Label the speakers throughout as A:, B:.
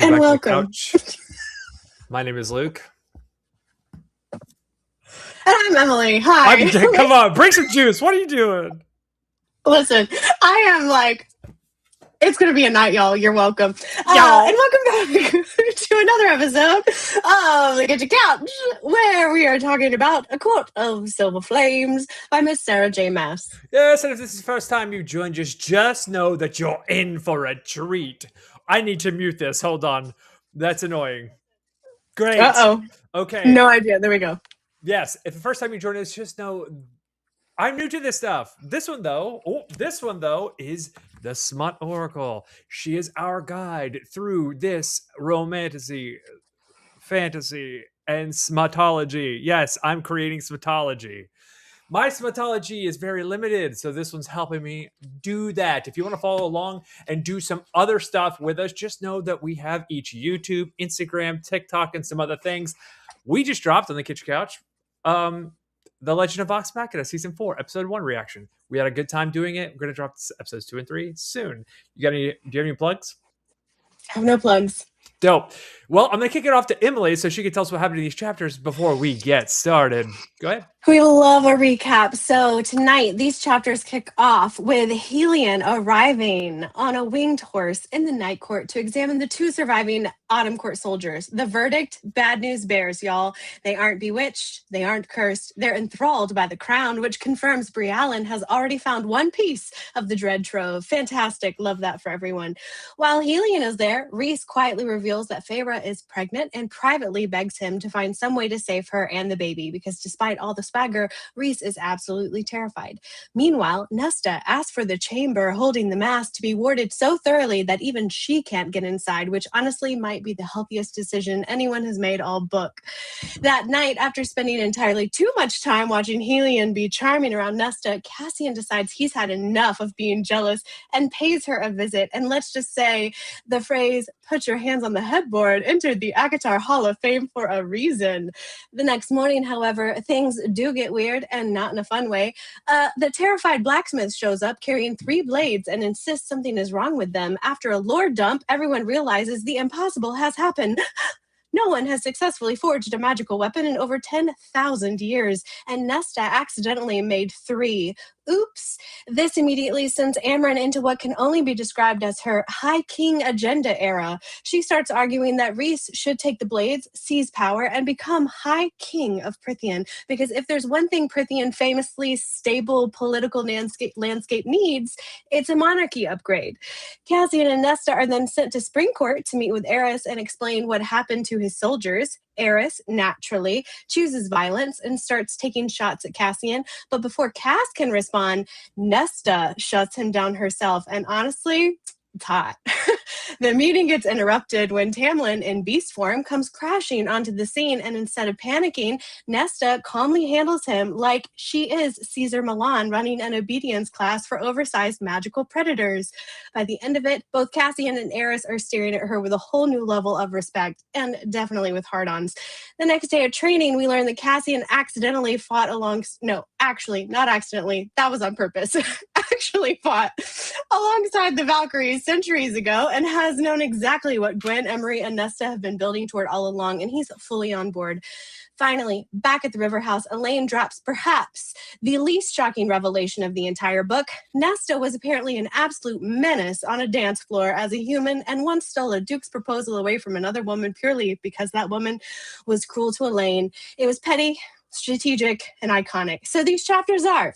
A: And
B: back
A: welcome.
B: to the couch. My name is Luke.
A: And I'm Emily. Hi.
B: Come on, bring some juice. What are you doing?
A: Listen, I am like, it's going to be a night, y'all. You're welcome.
B: Y'all.
A: And welcome back to another episode of The Kitchen Couch, where we are talking about A Court of Silver Flames by Miss Sarah J. Maas.
B: Yes, and if this is the first time you've joined us, just know that you're in for a treat. I need to mute this. Hold on. That's annoying. Great.
A: Uh-oh.
B: Okay.
A: No idea. There we go.
B: Yes, if the first time you join us, just know I'm new to this stuff. This one though is the Smut Oracle. She is our guide through this romantasy, fantasy, and smutology. Yes, I'm creating smutology. My smutology is very limited, so this one's helping me do that. If you want to follow along and do some other stuff with us, just know that we have each YouTube, Instagram, TikTok, and some other things. We just dropped on the Kitchen Couch The Legend of Vox Machina Season 4, Episode 1 reaction. We had a good time doing it. We're going to drop episodes 2 and 3 soon. Do you have any plugs?
A: I have no plugs.
B: Dope. Well, I'm going to kick it off to Emily so she can tell us what happened in these chapters before we get started. Go ahead.
A: We love a recap. So tonight, these chapters kick off with Helion arriving on a winged horse in the Night Court to examine the two surviving Autumn Court soldiers. The verdict, bad news bears, y'all. They aren't bewitched. They aren't cursed. They're enthralled by the crown, which confirms Briallen has already found one piece of the dread trove. Fantastic. Love that for everyone. While Helion is there, Rhys quietly reveals that Feyre is pregnant and privately begs him to find some way to save her and the baby, because despite all the swagger, Rhys is absolutely terrified. Meanwhile, Nesta asks for the chamber holding the mask to be warded so thoroughly that even she can't get inside, which honestly might be the healthiest decision anyone has made all book. That night, after spending entirely too much time watching Helion be charming around Nesta, Cassian decides he's had enough of being jealous and pays her a visit. And let's just say the phrase, "put your hands on the headboard," entered the ACOTAR Hall of Fame for a reason. The next morning, however, things do get weird, and not in a fun way. The terrified blacksmith shows up carrying 3 blades and insists something is wrong with them. After a lore dump, everyone realizes the impossible has happened. No one has successfully forged a magical weapon in over 10,000 years, and Nesta accidentally made 3. Oops. This immediately sends Amren into what can only be described as her High King agenda era. She starts arguing that Rhys should take the blades, seize power, and become High King of Prythian, because if there's one thing Prythian famously stable political landscape needs, it's a monarchy upgrade. Cassian and Nesta are then sent to Springcourt to meet with Eris and explain what happened to his soldiers. Eris, naturally, chooses violence and starts taking shots at Cassian. But before Cass can respond, Nesta shuts him down herself. And honestly, it's hot. The meeting gets interrupted when Tamlin, in beast form, comes crashing onto the scene, and instead of panicking, Nesta calmly handles him like she is Caesar Milan running an obedience class for oversized magical predators. By the end of it, both Cassian and Eris are staring at her with a whole new level of respect, and definitely with hard-ons. The next day of training, we learn that Cassian accidentally fought not accidentally, that was on purpose, actually fought alongside the Valkyries centuries ago and has known exactly what Gwen, Emery, and Nesta have been building toward all along, and he's fully on board. Finally, back at the River House, Elaine drops perhaps the least shocking revelation of the entire book. Nesta was apparently an absolute menace on a dance floor as a human, and once stole a duke's proposal away from another woman purely because that woman was cruel to Elaine. It was petty, strategic, and iconic. So these chapters are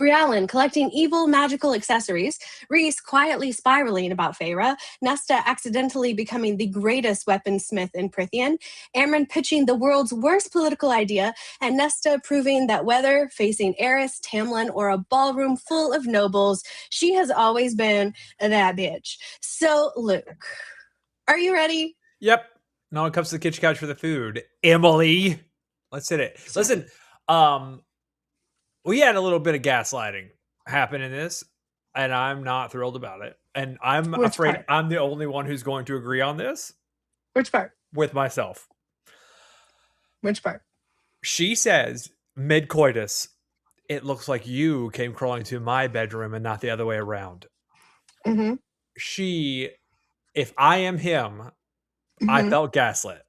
A: Briallen collecting evil magical accessories, Rhys quietly spiraling about Feyre, Nesta accidentally becoming the greatest weaponsmith in Prythian, Amren pitching the world's worst political idea, and Nesta proving that whether facing Eris, Tamlin, or a ballroom full of nobles, she has always been that bitch. So, Luke, are you ready?
B: Yep. No one comes to the Kitchen Couch for the food. Emily. Let's hit it.
A: Sorry.
B: Listen, we had a little bit of gaslighting happen in this, and I'm not thrilled about it. And I'm afraid I'm the only one who's going to agree on this.
A: Which part?
B: With myself.
A: Which part?
B: She says, mid-coitus, it looks like you came crawling to my bedroom and not the other way around.
A: Mm-hmm.
B: If I am him, I felt gaslit.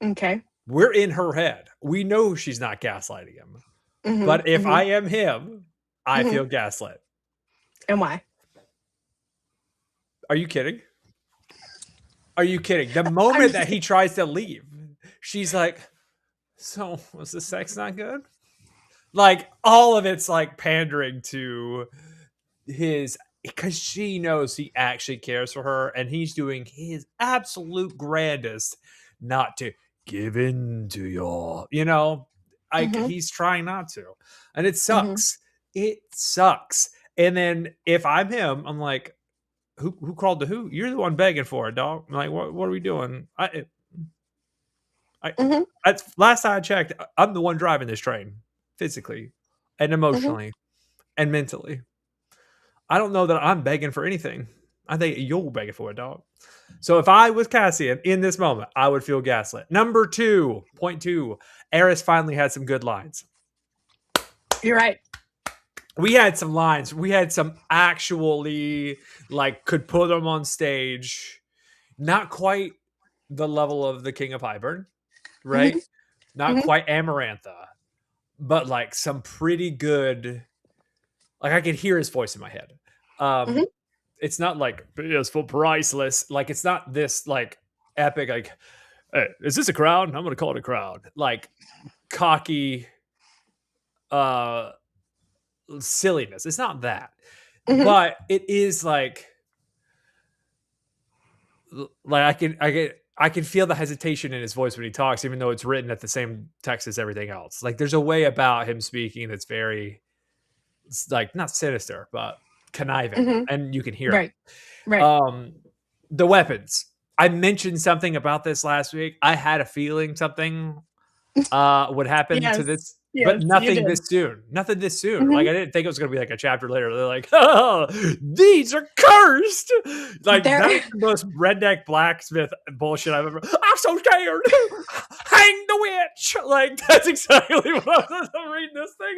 A: Okay.
B: We're in her head. We know she's not gaslighting him. But if I am him, I feel gaslit.
A: And why?
B: Are you kidding? Are you kidding? The moment that he tries to leave, she's like, so was the sex not good? Like, all of it's like pandering to his, because she knows he actually cares for her and he's doing his absolute grandest not to give in to your, like he's trying not to. And it sucks. It sucks. And then if I'm him, I'm like, who crawled to who? You're the one begging for it, dog. I'm like, what are we doing? Last time I checked, I'm the one driving this train physically and emotionally and mentally. I don't know that I'm begging for anything. I think you're begging for it, dog. So if I was Cassian in this moment, I would feel gaslit. Number 2.2, Eris finally had some good lines.
A: You're right.
B: We had some lines. We had some actually, like, could put them on stage. Not quite the level of the King of Hybern, right? Not quite Amarantha, but like some pretty good. Like I could hear his voice in my head. It's not like it's for priceless. Like it's not this like epic. Like, hey, is this a crowd? I'm gonna call it a crowd. Like cocky, silliness. It's not that, but it is like I can feel the hesitation in his voice when he talks, even though it's written at the same text as everything else. Like there's a way about him speaking that's very, like, not sinister, but conniving, and you can hear it.
A: Right.
B: The weapons. I mentioned something about this last week. I had a feeling something would happen to this. But nothing this soon. Nothing this soon. Like I didn't think it was going to be like a chapter later. They're like, oh, these are cursed. Like that's the most redneck blacksmith bullshit I've ever. I'm so scared. Hang the witch. Like that's exactly what I was reading this thing.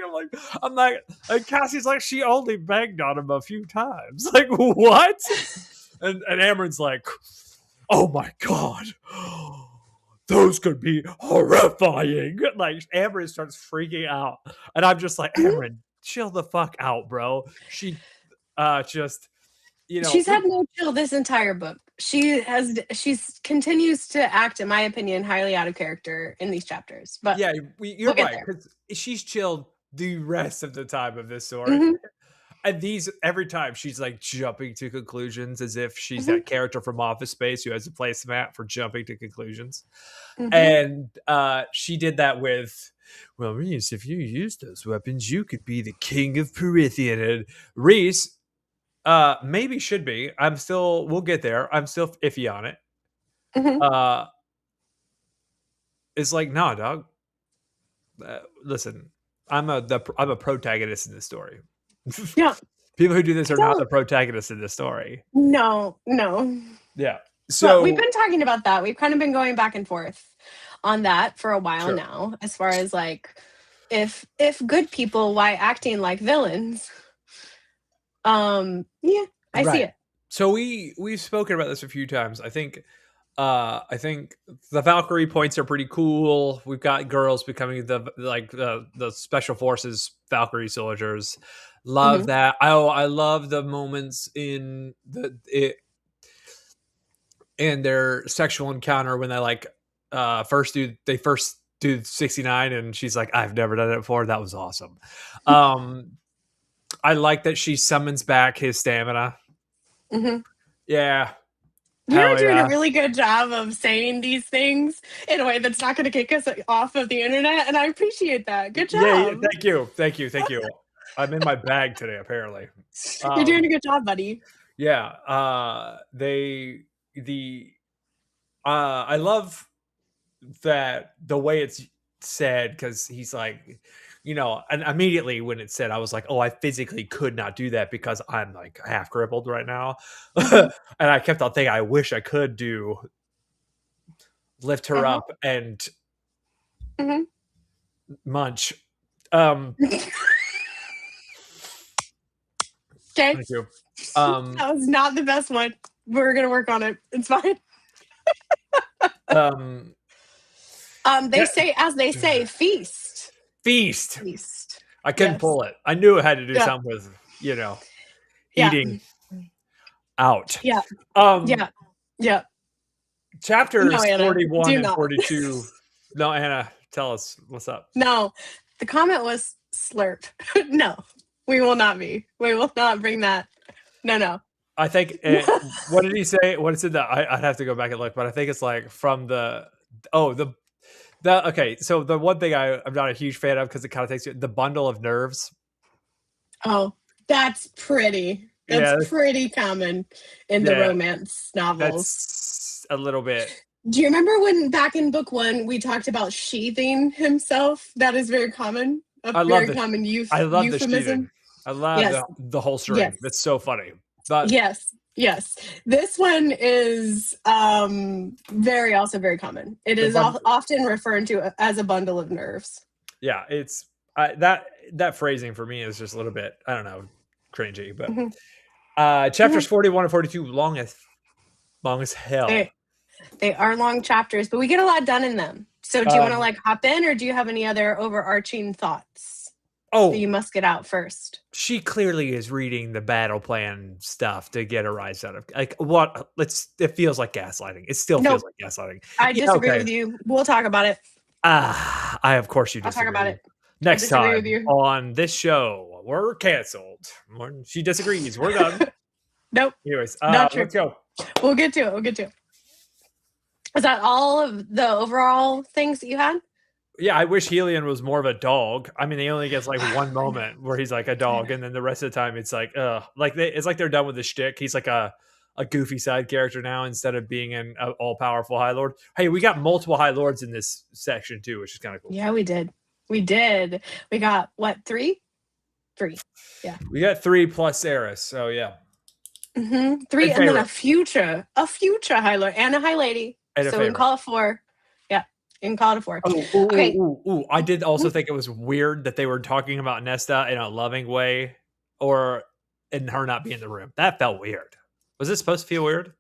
B: I'm like, and Cassie's like, she only begged on him a few times. Like what? And Amren's like, oh my god. Those could be horrifying. Like Amren starts freaking out, and I'm just like, Amren, chill the fuck out, bro. She just,
A: she's had no chill this entire book. She's continues to act, in my opinion, highly out of character in these chapters. But
B: yeah, you're right, because she's chilled the rest of the time of this story. And every time she's like jumping to conclusions as if she's that character from Office Space who has a placemat for jumping to conclusions. And she did that with, well, Rhys, if you use those weapons, you could be the king of Perithian. And Rhys, maybe should be. We'll get there. I'm still iffy on it. It's like, nah, dog. Listen, I'm a protagonist in this story.
A: Yeah.
B: People who do this are not the protagonists in this story.
A: No.
B: Yeah. So
A: we've been talking about that. We've kind of been going back and forth on that for a while now, as far as like, if good people, why acting like villains? I see it.
B: So we've spoken about this a few times. I think the Valkyrie points are pretty cool. We've got girls becoming the special forces Valkyrie soldiers. Love that. I love the moments in their sexual encounter when they first do 69 and she's like, I've never done it before. That was awesome. I like that she summons back his stamina. Yeah.
A: You're doing a really good job of saying these things in a way that's not going to kick us off of the internet, and I appreciate that. Good job.
B: Yeah, thank you. I'm in my bag today, apparently.
A: You're doing a good job, buddy.
B: Yeah. I love that the way it's said, because he's like, and immediately when it's said, I was like, oh, I physically could not do that because I'm like half crippled right now. And I kept on thinking, I wish I could lift her up and munch. Okay. Thank you.
A: That was not the best one. We're gonna work on it. It's fine. They say, as they say, feast.
B: Feast.
A: Feast.
B: I couldn't pull it. I knew it had to do
A: Yeah.
B: something with,
A: Yeah.
B: eating out.
A: Yeah. Yeah. Yeah.
B: Chapters
A: No, Anna,
B: 41
A: do
B: and
A: not.
B: 42. No, Anna, tell us what's up.
A: No, the comment was slurp. No, we will not be. We will not bring that. No.
B: I think what did he say? What is it that I'd have to go back and look, but I think it's like from okay. So the one thing I'm not a huge fan of because it kind of takes the bundle of nerves.
A: Oh, that's pretty. That's pretty common in the romance novels.
B: That's a little bit.
A: Do you remember when back in book 1 we talked about sheathing himself? That is very common. Common euphemism.
B: I love the holstering. Yes. That's so funny. But
A: yes. This one is also very common. It is often referred to as a bundle of nerves. Yeah,
B: it's that phrasing for me is just a little bit, I don't know, cringy. But chapters 41 and 42 long as hell.
A: They are long chapters, but we get a lot done in them. So do you want to hop in, or do you have any other overarching thoughts that you must get out first?
B: She clearly is reading the battle plan stuff to get a rise out of what it feels like gaslighting. It still feels like gaslighting.
A: I disagree with you. We'll talk about it.
B: Of course you disagree.
A: I'll talk about it.
B: Next time on this show, we're canceled. She disagrees. We're done.
A: Nope.
B: Anyways,
A: not true.
B: Let's go.
A: We'll get to it. Is that all of the overall things that you had?
B: Yeah, I wish Helion was more of a dog. I mean, he only gets like one moment where he's like a dog, and then the rest of the time it's like, it's like they're done with the shtick. He's like a goofy side character now instead of being an all-powerful High Lord. Hey, we got multiple High Lords in this section too, which is kind of cool.
A: Yeah, we did. We got what, 3? 3. Yeah.
B: We got 3 plus Eris. So yeah.
A: 3 and then a future High Lord and a High Lady. So we can call it 4. Yeah, you can call it a 4.
B: Okay. I did also think it was weird that they were talking about Nesta in a loving way, and her not be in the room. That felt weird. Was it supposed to feel weird?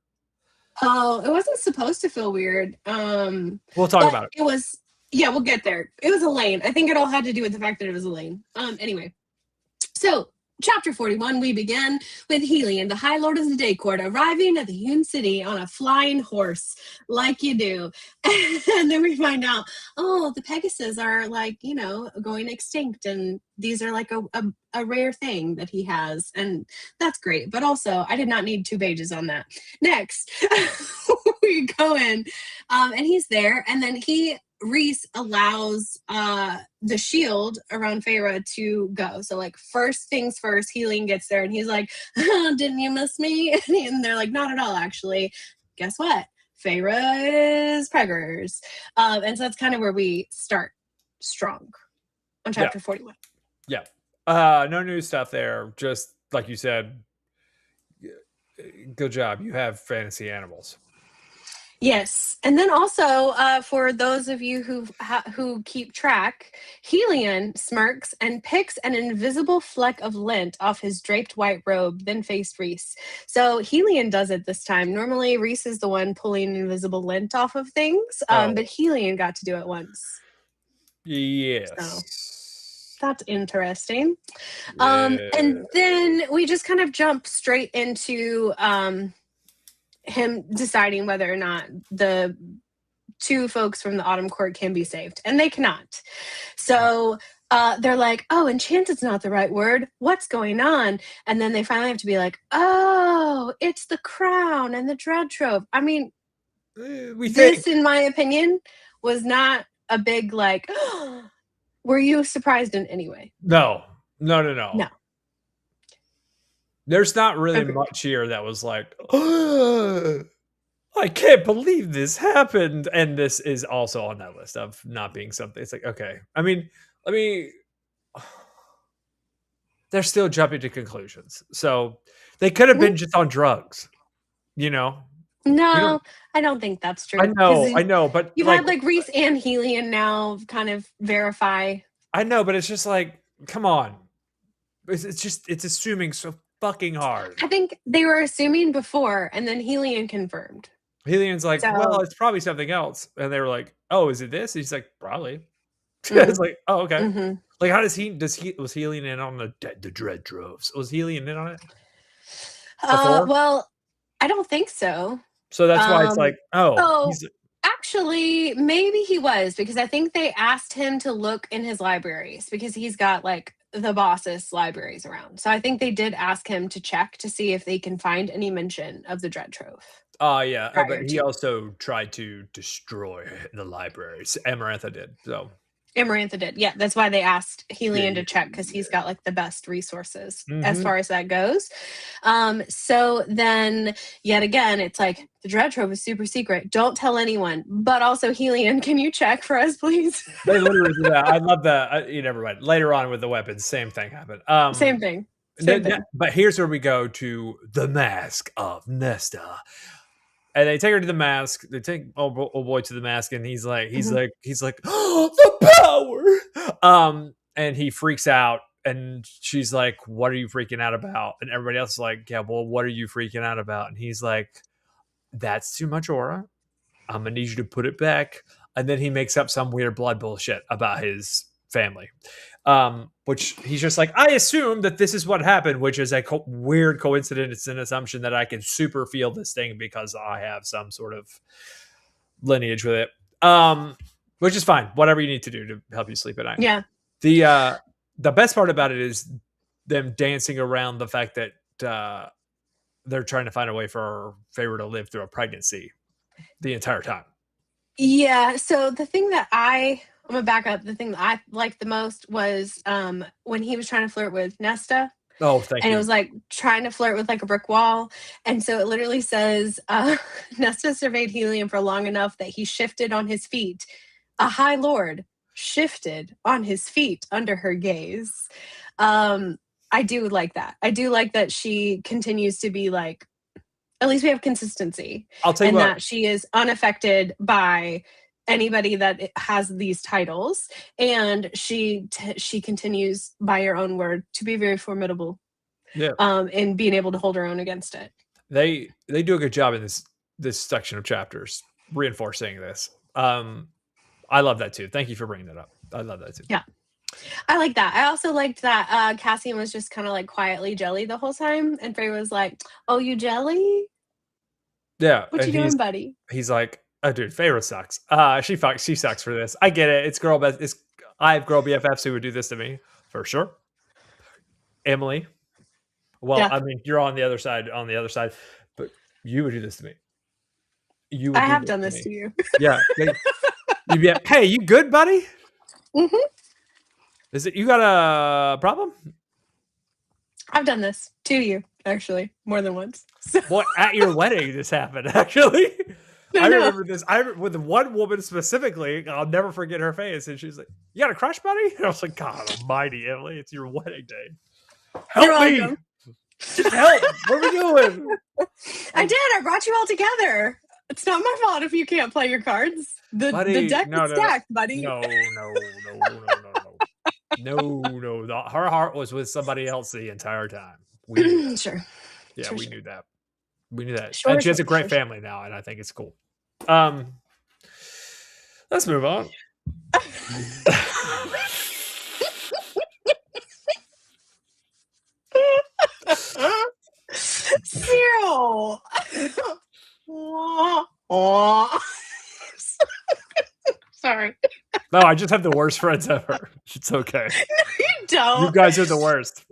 A: Oh, it wasn't supposed to feel weird.
B: We'll talk about it.
A: It was. Yeah, we'll get there. It was Elaine. I think it all had to do with the fact that it was Elaine. Anyway, so. Chapter 41, we begin with Helion, the High Lord of the Day Court, arriving at the Hewn City on a flying horse, like you do. And then we find out, the Pegasus are going extinct, and these are like a rare thing that he has, and that's great. But also, I did not need 2 pages on that. Next, we go in, and he's there, and then Rhys allows the shield around Feyre to go. So first things first, Helion gets there and he's like, didn't you miss me? And they're like, not at all, actually. Guess what? Feyre is preggers. And so that's kind of where we start strong on chapter 41.
B: Yeah. No new stuff there. Just like you said, good job. You have fantasy animals.
A: Yes, and then also for those of you who keep track, Helion smirks and picks an invisible fleck of lint off his draped white robe, then faced Rhys. So Helion does it this time. Normally, Rhys is the one pulling invisible lint off of things, but Helion got to do it once.
B: Yes.
A: So that's interesting. Yeah. And then we just kind of jump straight into him deciding whether or not the 2 folks from the Autumn Court can be saved, and they cannot. So they're like, enchanted's not the right word. What's going on? And then they finally have to be like, it's the crown and the dread trove. I mean, this, in my opinion, was not a big were you surprised in any way?
B: No. There's not really much here that was like, I can't believe this happened. And this is also on that list of not being something. It's like, okay. I mean, they're still jumping to conclusions. So they could have been just on drugs,
A: No, I don't think that's true.
B: I know. But
A: you've had Rhys and Helion now kind of verify.
B: I know, but it's just like, come on. It's assuming so fucking hard.
A: I think they were assuming before, and then Helion confirmed.
B: Helion's like, well,
A: So,
B: it's probably something else. And they were like, oh, is it this? He's like, probably. It's
A: mm,
B: like, oh, okay.
A: hmm
B: Like, how was Helion in on the dread droves? Was Helion in on it before?
A: well, I don't think so.
B: So that's why it's
A: Um,
B: like, oh,
A: so
B: he's
A: actually, maybe he was, because I think they asked him to look in his libraries because he's got like the boss's libraries around. So I think they did ask him to check to see if they can find any mention of the Dread Trove
B: yeah, but
A: prior
B: he
A: to.
B: also tried to destroy the libraries. Amarantha did. So
A: Amarantha did. Yeah, that's why they asked Helion to check because he's
B: yeah.
A: got like the best resources as
B: Mm-hmm.
A: far as that goes. So then yet again, it's like the Dread Trove is super secret. Don't tell anyone. But also, Helion, can you check for us, please?
B: They literally do that. I love that. You never mind. Later on with the weapons, same thing happened.
A: Same thing. Same thing.
B: But here's where we go to the mask of Nesta. And they take her to the mask. They take old boy to the mask, and he's like, oh, the power. And he freaks out, and she's like, "What are you freaking out about?" And everybody else is like, "Yeah, well, what are you freaking out about?" And he's like, "That's too much aura. I'm gonna need you to put it back." And then he makes up some weird blood bullshit about his family, which he's just like, I assume that this is what happened, which is a weird coincidence and assumption that I can super feel this thing because I have some sort of lineage with it, which is fine. Whatever you need to do to help you sleep at night.
A: Yeah.
B: The best part about it is them dancing around the fact that they're trying to find a way for Feyre to live through a pregnancy the entire time.
A: Yeah. So the thing that I'm gonna back up. The thing that I liked the most was when he was trying to flirt with Nesta.
B: Oh, thank
A: And
B: you.
A: it was like trying to flirt with like a brick wall. And so it literally says Nesta surveyed Helion for long enough that he shifted on his feet. A high lord shifted on his feet under her gaze. I do like that. I do like that she continues to be like, at least we have consistency,
B: I'll tell you
A: and
B: what.
A: that she is unaffected by anybody that has these titles, and she continues, by her own word, to be very formidable.
B: Yeah.
A: And being able to hold her own against it.
B: They do a good job in this section of chapters reinforcing this. I love that too. Thank you for bringing that up. I love that too.
A: Yeah. I like that. I also liked that Cassian was just kind of like quietly jelly the whole time, and Frey was like, "Oh, you jelly?
B: Yeah,
A: What you doing, buddy?"
B: He's like, "Oh, dude, Feyre sucks. She sucks for this. I get it. It's girl best. I have girl BFFs who would do this to me for sure. Emily. Well,
A: Yeah.
B: I mean, you're on the other side. But you would do this to me. You would.
A: I
B: do
A: have
B: this
A: done
B: to
A: this
B: me.
A: to you.
B: Yeah. You'd be like, hey, you good, buddy?
A: Mm-hmm.
B: Is it you got a problem?
A: I've done this to you, actually, more than once. So,
B: Boy, at your wedding, this happened. Actually,
A: I
B: I
A: know.
B: remember this. With one woman specifically, I'll never forget her face. And she's like, "You got a crush, buddy?" And I was like, "God Almighty, Emily, it's your wedding day.
A: You're
B: Help me!
A: welcome.
B: Just help! What are we doing?"
A: I did. I brought you all together. It's not my fault if you can't play your cards. The deck is stacked, buddy.
B: No. Her heart was with somebody else the entire time. We knew that.
A: Sure.
B: Yeah,
A: Sure,
B: we
A: sure.
B: knew that. We knew that.
A: Sure,
B: And she has a
A: sure,
B: great
A: sure.
B: family now, and I think it's cool. Let's move on.
A: Cyril. Sorry.
B: No, I just have the worst friends ever. It's okay.
A: You don't.
B: You guys are the worst.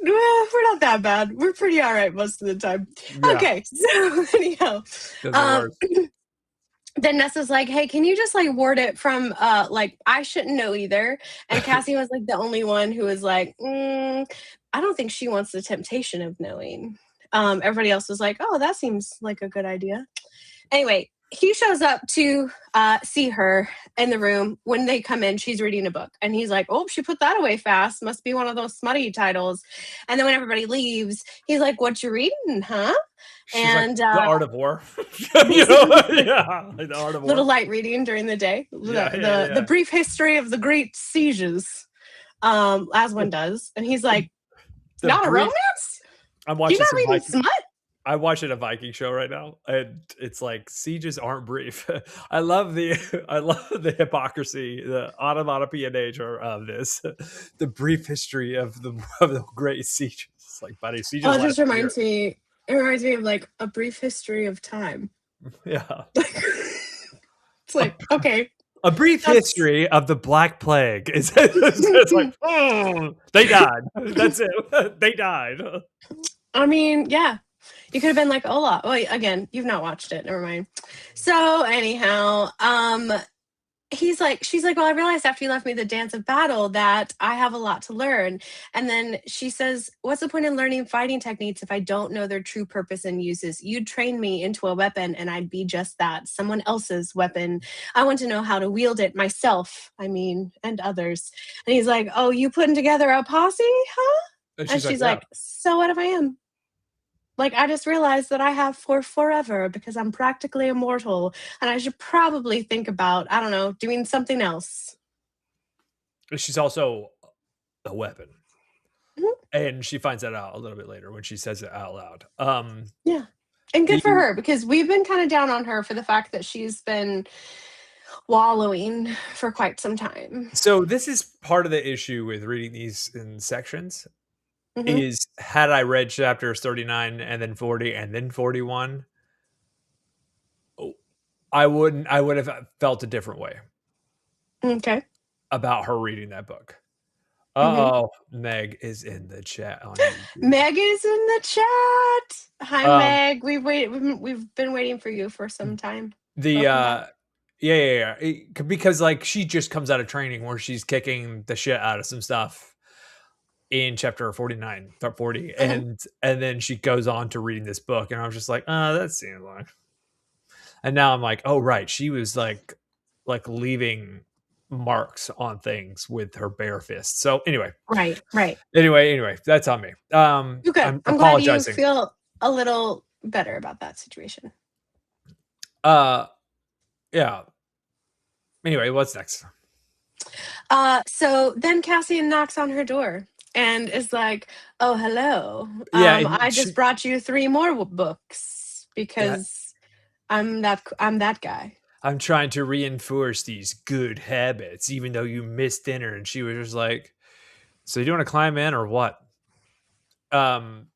A: We're not that bad. We're pretty all right most of the time.
B: Yeah.
A: Okay, so anyhow, then Nessa's like, "Hey, can you just like ward it from like I shouldn't know either?" And Cassie was like the only one who was like, "I don't think she wants the temptation of knowing." Everybody else was like, "Oh, that seems like a good idea." Anyway, he shows up to see her in the room. When they come in, she's reading a book. And he's like, "Oh, she put that away fast. Must be one of those smutty titles." And then when everybody leaves, he's like, "What you reading, huh?"
B: She's
A: and
B: like, the art of war. You know? Yeah, like the art of war.
A: Little light reading during the day. The brief history of the great sieges, as one does. And he's like, "Not a romance?
B: I'm watching
A: You're not
B: some
A: reading
B: Vikings.
A: smut?"
B: I'm watching a Viking show right now, and it's like sieges aren't brief. I love the I love the hypocrisy, the onomatopoeia nature of this, the brief history of the great sieges. It's like, buddy,
A: Oh,
B: sieges
A: it
B: last
A: just reminds
B: years.
A: me. It reminds me of like a brief history of time.
B: Yeah,
A: It's like, okay,
B: a brief
A: that's.
B: history of the Black Plague. It's like, they died. That's it. They died.
A: I mean, yeah, you could have been like Olaf. Wait, again, you've not watched it. Never mind. So anyhow, she's like, well, I realized after you left me the dance of battle that I have a lot to learn. And then she says, what's the point in learning fighting techniques if I don't know their true purpose and uses? You'd train me into a weapon and I'd be just that, someone else's weapon. I want to know how to wield it myself, I mean, and others. And he's like, oh, you putting together a posse, huh?
B: And
A: And
B: she's like,
A: she's
B: yeah.
A: like, so what if I am? Like, I just realized that I have for forever because I'm practically immortal and I should probably think about, I don't know, doing something else.
B: She's also a weapon.
A: Mhm.
B: And she finds that out a little bit later when she says it out loud.
A: Yeah. And good for her, because we've been kind of down on her for the fact that she's been wallowing for quite some time.
B: So this is part of the issue with reading these in sections.
A: Mm-hmm.
B: Is had I read chapters 39 and then 40 and then 41, I would have felt a different way
A: Okay.
B: about her reading that book.
A: Mm-hmm.
B: Oh, Meg is in the chat on YouTube.
A: Meg is in the chat. Hi,
B: Um,
A: Meg. We've been waiting for you for some time.
B: the
A: Welcome back.
B: yeah. Because like she just comes out of training where she's kicking the shit out of some stuff in chapter 49 40,
A: Mhm.
B: and then she goes on to reading this book, and I was just like, that seems like. And now I'm like, oh right, she was like leaving marks on things with her bare fist. So anyway,
A: Right.
B: that's on me.
A: You good.
B: I'm
A: I'm glad you
B: apologizing.
A: feel a little better about that situation.
B: Uh, yeah. Anyway, what's next?
A: So then Cassian knocks on her door and is like, "Oh, hello.
B: Yeah, and
A: I just brought you 3 more books
B: yeah,
A: because I'm that guy."
B: I'm trying to reinforce these good habits, even though you missed dinner. And she was just like, "So you want to climb in or what?" Um,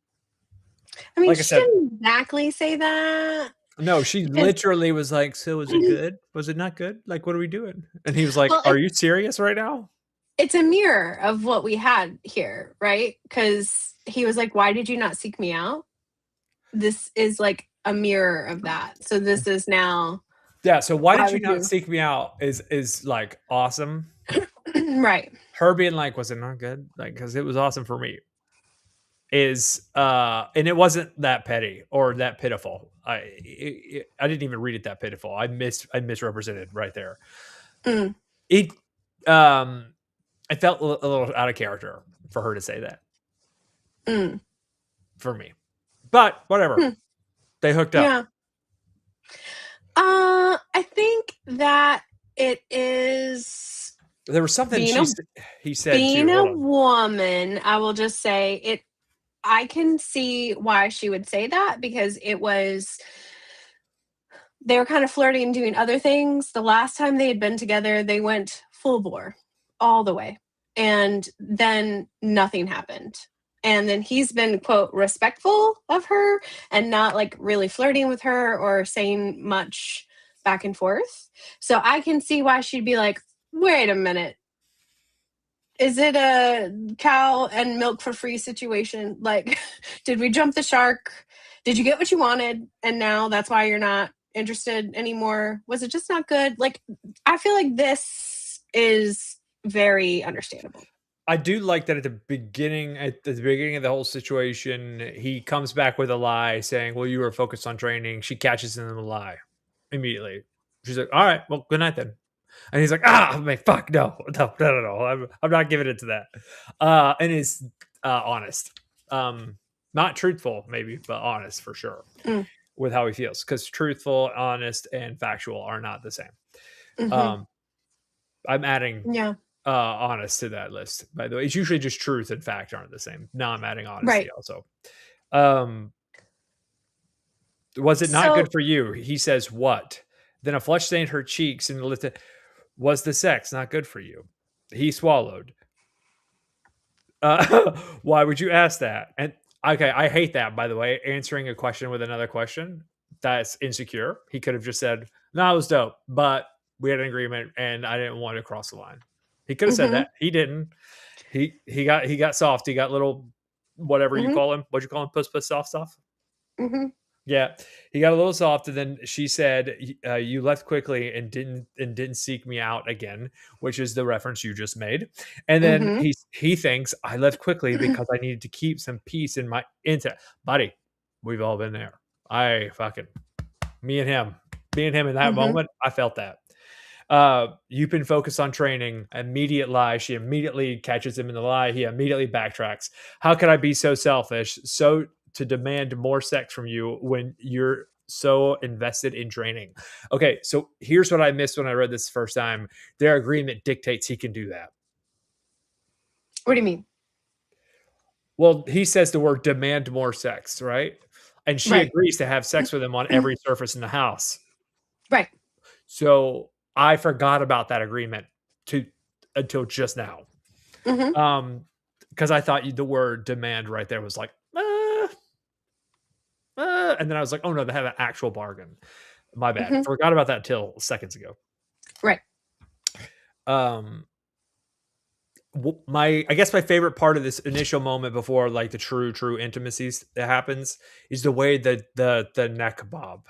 A: I mean,
B: like I
A: she
B: said,
A: didn't exactly say that
B: no, she
A: because
B: literally was like, "So was it good? Was it not good? Like, what are we doing?" And he was like,
A: well,
B: "Are you serious right now?"
A: it's a mirror of what we had here, right? Because he was like, "Why did you not seek me out?" This is like a mirror of that. So this is now,
B: Yeah. So why
A: why
B: did you
A: would
B: not
A: you?
B: seek me out? Is like awesome.
A: Right.
B: Her being like, "Was it not good?" Like, because it was awesome for me. And it wasn't that petty or that pitiful. I didn't even read it that pitiful. I misrepresented right there.
A: Mm,
B: It um I felt a little out of character for her to say that
A: mm.
B: for me. But whatever.
A: Hmm.
B: They hooked up.
A: Yeah. I think that it is
B: There was something
A: being a
B: he said
A: being
B: too.
A: a
B: Hold on.
A: woman. I will just say it. I can see why she would say that because it was they were kind of flirting and doing other things. The last time they had been together, they went full bore all the way. And then nothing happened. And then he's been, quote, respectful of her and not like really flirting with her or saying much back and forth. So I can see why she'd be like, wait a minute. Is it a cow and milk for free situation? Like, did we jump the shark? Did you get what you wanted? And now that's why you're not interested anymore? Was it just not good? Like, I feel like this is very understandable.
B: I do like that at the beginning of the whole situation, he comes back with a lie saying, "Well, you were focused on training." She catches him in the lie immediately. She's like, "All right, well, good night then." And he's like, I'm like, fuck, no. I'm not giving it to that. And is honest. Not truthful, maybe, but honest for sure
A: Mm,
B: with how he feels. Because truthful, honest, and factual are not the same.
A: hmm
B: Um, I'm adding
A: Yeah,
B: honest to that list, by the way. It's usually just truth and fact aren't the same. Now I'm adding honesty
A: right.
B: also. Um, Was it not
A: So
B: good for you? He says, what? Then a flush stained her cheeks and lifted. Was the sex not good for you? He swallowed. Why would you ask that? And okay, I hate that, by the way, answering a question with another question. That's insecure. He could have just said, no, it was dope, but we had an agreement and I didn't want to cross the line. He could have said
A: mhm,
B: that. He didn't. He got soft. He got little whatever you
A: mhm,
B: call him. What'd you call him? Puss soft stuff?
A: mhm,
B: Yeah, he got a little soft, and then she said, "You left quickly and didn't seek me out again," which is the reference you just made. And then
A: mhm.
B: he thinks I left quickly because I needed to keep some peace in my into buddy. We've all been there. I fucking me and him in that
A: Mhm.
B: moment. I felt that. You've been focused on training. Immediate lie. She immediately catches him in the lie. He immediately backtracks. How could I be so selfish? So to demand more sex from you when you're so invested in training. Okay, so here's what I missed when I read this first time. Their agreement dictates he can do that.
A: What do you mean?
B: Well, he says the word demand more sex, right? And she
A: Right.
B: agrees to have sex with him on every surface in the house.
A: Right.
B: So I forgot about that agreement to until just now.
A: Mhm,
B: Because I thought the word demand right there was like, and then I was like, oh no, they have an actual bargain. My bad.
A: mhm.
B: Forgot about that till seconds ago.
A: Right.
B: Um, I guess my favorite part of this initial moment before like the true intimacies that happens is the way that the neck bob,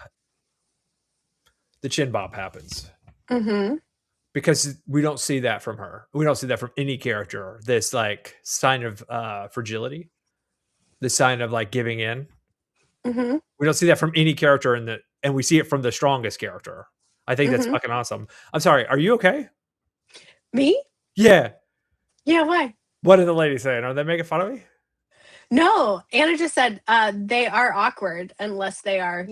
B: the chin bob happens.
A: Mhm.
B: Because we don't see that from her. We don't see that from any character. This like sign of fragility, the sign of like giving in.
A: Mhm.
B: We don't see that from any character and we see it from the strongest character. I think that's
A: Mhm.
B: fucking awesome. I'm sorry. Are you okay?
A: Me?
B: Yeah.
A: Yeah, why?
B: What are the ladies saying? Are they making fun of me?
A: No, Anna just said, they are awkward unless they are,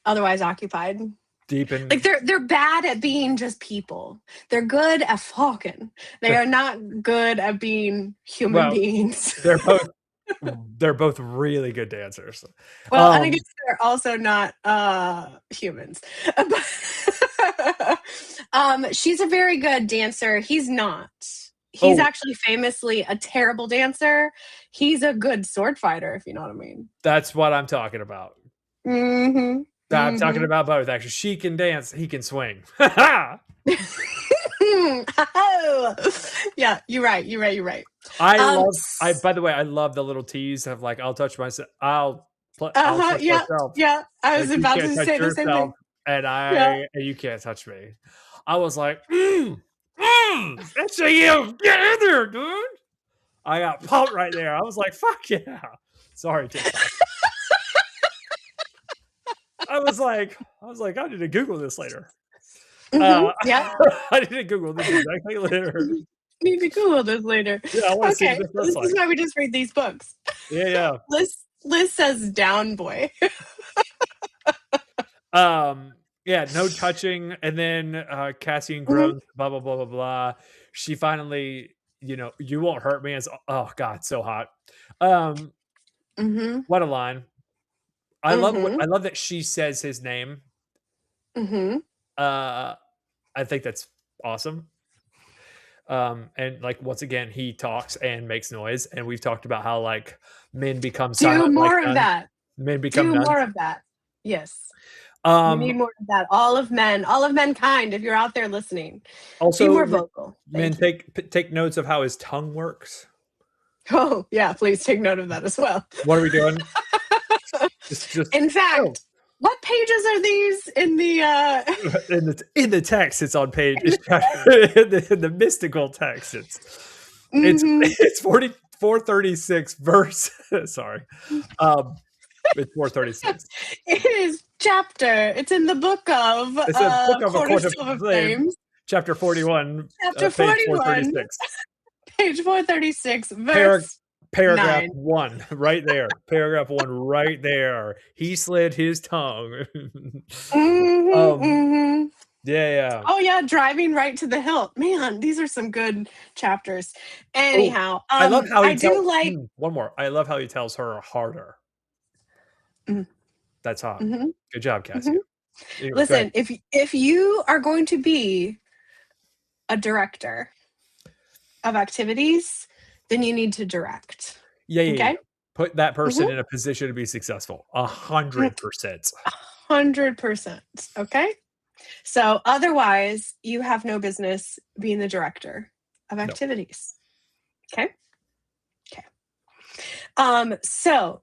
A: otherwise occupied.
B: Deep in.
A: Like they're bad at being just people. They're good at fucking. They are not good at being human
B: Well,
A: beings.
B: they're both they're both really good dancers.
A: Well, and I guess
B: Um,
A: they're also not humans. She's a very good dancer. He's not. He's
B: oh,
A: actually famously a terrible dancer. He's a good sword fighter, if you know what I mean.
B: that's what I'm talking about.
A: Mhm.
B: I'm talking
A: Mhm.
B: about both. Actually, she can dance. He can swing.
A: Oh. Yeah, you're right. You're right. You're right.
B: I
A: Um
B: love. I by the way, I love the little tease of like I'll touch myself. I'll
A: uh-huh,
B: touch
A: yeah.
B: myself.
A: Yeah. I was
B: Like you
A: about
B: can't
A: to
B: touch
A: say the same
B: yourself,
A: thing. Yeah.
B: and you can't touch me. I was like, that's a you. Get in there, dude. I got pumped right there. I was like, fuck yeah. Sorry, TikTok. I need to Google this later.
A: Mhm.
B: Uh,
A: Yeah.
B: I need to Google this exactly later.
A: Need to Google this later.
B: Yeah, I want to see what
A: Okay,
B: this looks
A: this is
B: like.
A: why we just read these books.
B: Yeah, yeah.
A: Liz says down boy.
B: Um, yeah, no touching, and then Cassian
A: Mhm,
B: groans, blah blah blah blah blah. She finally, you won't hurt me. As oh god, so hot. Um,
A: mhm,
B: what a line!
A: mhm,
B: I love that she says his name.
A: mhm.
B: Uh, I think that's awesome. And like once again, he talks and makes noise, and we've talked about how like men become
A: Do
B: silent like
A: more of
B: nuns.
A: that.
B: Men become
A: Do more
B: nuns.
A: of that. Yes. We
B: Um,
A: need more of that. All of mankind, if you're out there listening, be
B: also,
A: more vocal.
B: men
A: Thank you.
B: take notes of how his tongue works.
A: Oh, yeah, please take note of that as well.
B: What are we doing? Just
A: In
B: oh,
A: fact, what pages are these in the
B: in the text, it's on page.
A: in the
B: In the mystical text,
A: Mhm.
B: it's 4436 verse. Sorry, um, it's 436.
A: It is chapter. It's in the book of
B: It's a book of a
A: Court of
B: court of
A: Silver
B: flame,
A: Flames,
B: chapter 41,
A: chapter
B: page
A: 41,
B: 436.
A: page 436,
B: Par-
A: verse
B: Paragraph
A: 9.
B: 1, right there. Paragraph 1, right there. He slid his tongue.
A: Mhm,
B: um,
A: mhm.
B: yeah, yeah.
A: Oh yeah, driving right to the hilt. Man, these are some good chapters.
B: Oh,
A: Anyhow,
B: I love how
A: I
B: he tells.
A: do like
B: One more. I love how he tells her harder.
A: mm,
B: That's hot.
A: Mm-hmm.
B: Good job,
A: Mm-hmm.
B: Cassian. Anyway,
A: Listen, if you are going to be a director of activities, then you need to direct.
B: Yeah.
A: Okay.
B: Put that person
A: Mm-hmm.
B: in a position to be successful. 100%.
A: 100%. Okay. So otherwise, you have no business being the director of
B: No.
A: activities. Okay. Okay. So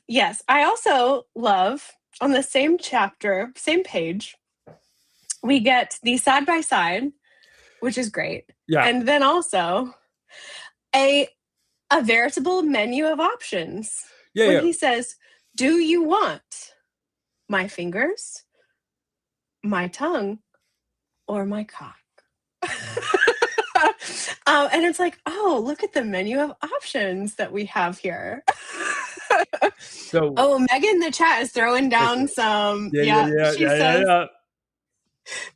A: yes, I also love on the same chapter, same page, we get the side by side, which is great.
B: Yeah.
A: And then also a veritable menu of options. When he says, "Do you want my fingers, my tongue, or my cock?" And it's like, oh, look at the menu of options that we have here.
B: So
A: oh, Megan in the chat is throwing down some. She says,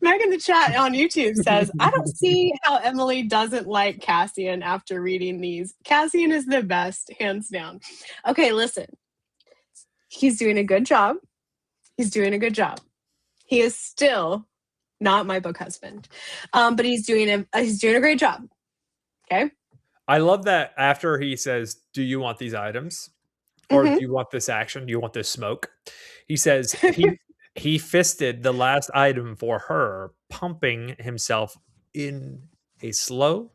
A: Meg in the chat on YouTube says, I don't see how Emily doesn't like Cassian after reading these. Cassian is the best, hands down. Okay, listen. He's doing a good job. He's doing a good job. He is still not my book husband, but he's doing a great job. Okay.
B: I love that after he says, "Do you want these items, or do you want this action? Do you want this smoke?" He says he fisted the last item for her, pumping himself in a slow,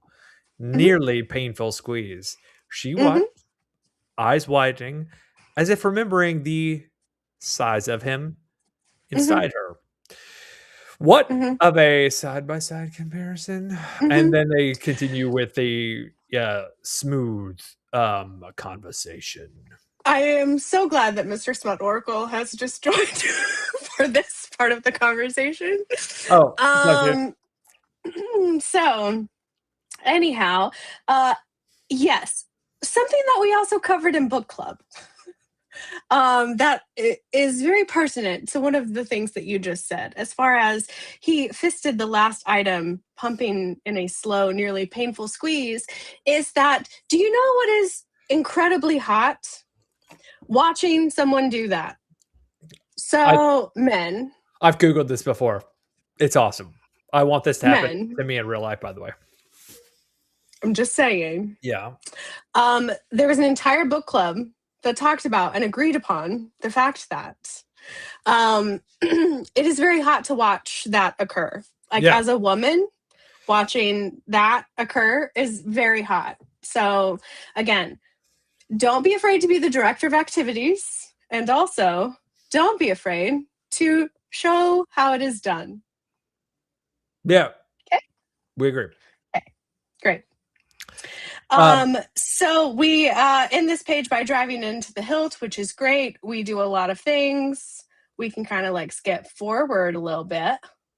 B: nearly painful squeeze. She watched, eyes widening, as if remembering the size of him inside her. What of a side-by-side comparison? And then they continue with the smooth conversation.
A: I am so glad that Mr. Smut Oracle has just joined for this part of the conversation.
B: Oh,
A: so anyhow, yes, something that we also covered in book club that is very pertinent to one of the things that you just said, as far as he fisted the last item, pumping in a slow, nearly painful squeeze, is that, do you know what is incredibly hot? Watching someone do that. So, men.
B: I've Googled this before. It's awesome. I want this to happen to me in real life, by the way.
A: I'm just saying.
B: Yeah.
A: There was an entire book club that talked about and agreed upon the fact that it is very hot to watch that occur. Like, as a woman, watching that occur is very hot. So, again, don't be afraid to be the director of activities, and also don't be afraid to show how it is done.
B: Yeah.
A: Okay.
B: We agree.
A: Okay. Great. So we end this page by driving into the hilt, which is great. We do a lot of things. We can kind of like skip forward a little bit.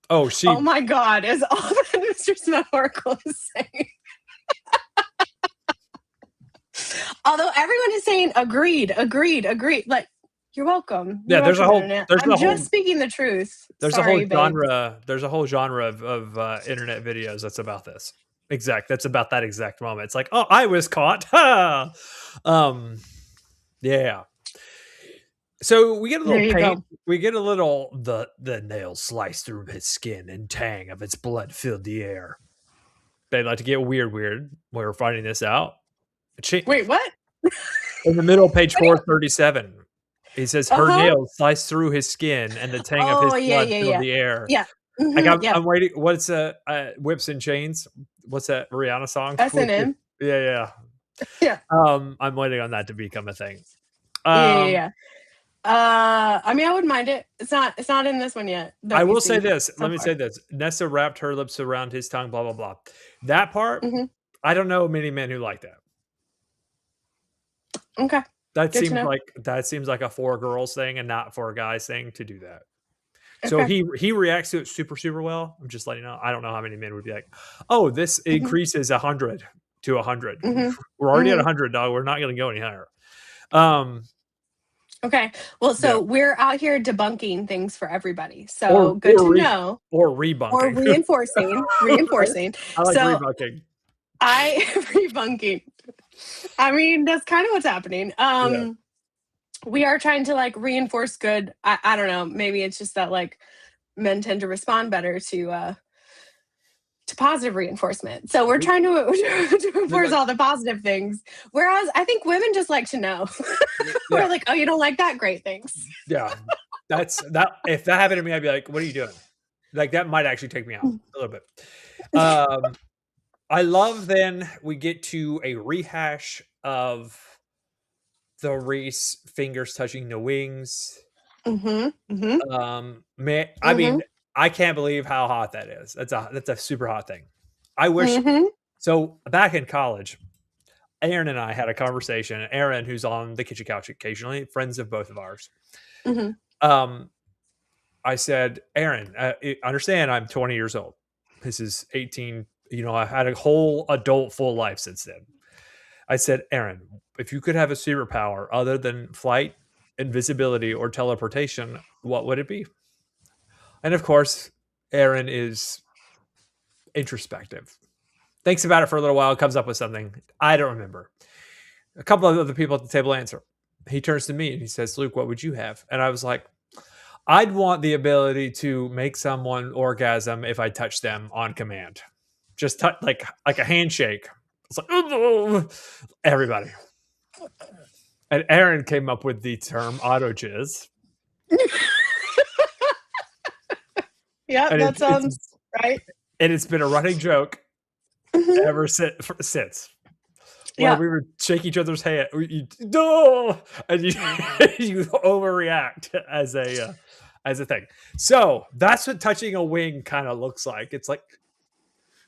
B: Oh
A: my God, is all that Mr. Smith Oracle is saying. Although everyone is saying agreed. Like, you're welcome.
B: Yeah, there's a whole.
A: I'm just speaking the truth.
B: There's a whole genre. There's a whole genre of internet videos that's about this. That's about that exact moment. It's like, oh, I was caught. Yeah. So we get a little pain. We get a little the nail sliced through his skin and tang of its blood filled the air. They like to get weird. We're finding this out.
A: Wait, what?
B: In the middle, page 437. He says her nails sliced through his skin and the tang of his blood filled the air.
A: Yeah.
B: I'm waiting. What's Whips and Chains? What's that Rihanna song?
A: S&M.
B: Yeah. I'm waiting on that to become a thing.
A: Yeah. I mean, I wouldn't mind it. It's not in this one yet.
B: I will say this. Let me say this. Nesta wrapped her lips around his tongue, blah, blah, blah. That part, I don't know many men who like that.
A: Okay.
B: That seems like a for girls thing and not for a guys thing to do that.
A: Okay.
B: So he reacts to it super, super well. I'm just letting you know. I don't know how many men would be like, oh, this increases 100 to 100. We're already at 100, dog. We're not going to go any higher.
A: Okay. Well, so we're out here debunking things for everybody. So good to know.
B: Or rebunking.
A: Or reinforcing.
B: I like rebunking.
A: Rebunking. I mean, that's kind of what's happening. we are trying to like reinforce good. I don't know. Maybe it's just that like men tend to respond better to positive reinforcement. So we're trying to enforce all the positive things. Whereas I think women just like to know. We're like, oh, you don't like that? Great, thanks.
B: Yeah. That's that. If that happened to me, I'd be like, what are you doing? Like that might actually take me out a little bit. I love then we get to a rehash of the Rhys fingers touching the wings. Man, I mean, I can't believe how hot that is. That's a super hot thing. I wish so back in college, Aaron and I had a conversation. Aaron, who's on the kitchen couch occasionally, friends of both of ours. I said, Aaron, understand I'm 20 years old. This is 18. You know, I've had a whole adult full life since then. I said, Aaron, if you could have a superpower other than flight, invisibility, or teleportation, what would it be? And of course, Aaron is introspective. Thinks about it for a little while, comes up with something. I don't remember. A couple of other people at the table answer. He turns to me and he says, Luke, what would you have? And I was like, I'd want the ability to make someone orgasm if I touch them on command. Just touch like a handshake. It's like, everybody. And Aaron came up with the term auto jizz.
A: Yeah, that sounds right.
B: And it's been a running joke ever since. Where we would shake each other's hand, and you overreact as a thing. So that's what touching a wing kind of looks like. It's like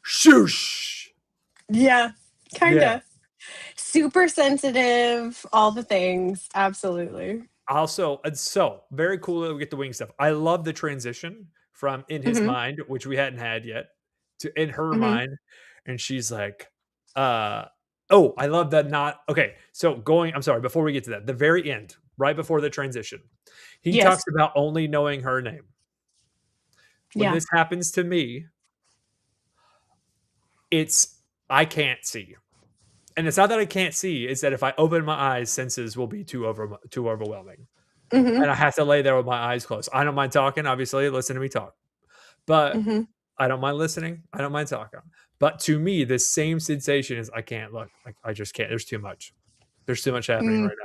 B: shoosh.
A: Yeah, kind of. Super sensitive, all the things. Absolutely.
B: Also, and so very cool that we get the wing stuff. I love the transition from in his mind, which we hadn't had yet, to in her mind. And she's like, oh, I love that. Not okay. So I'm sorry, before we get to that, the very end, right before the transition, he talks about only knowing her name. When this happens to me, I can't see. And it's not that I can't see, it's that if I open my eyes, senses will be too overwhelming. And I have to lay there with my eyes closed. I don't mind talking, obviously, listen to me talk. But I don't mind listening. I don't mind talking. But to me, the same sensation is I can't look. I just can't. There's too much. There's too much happening right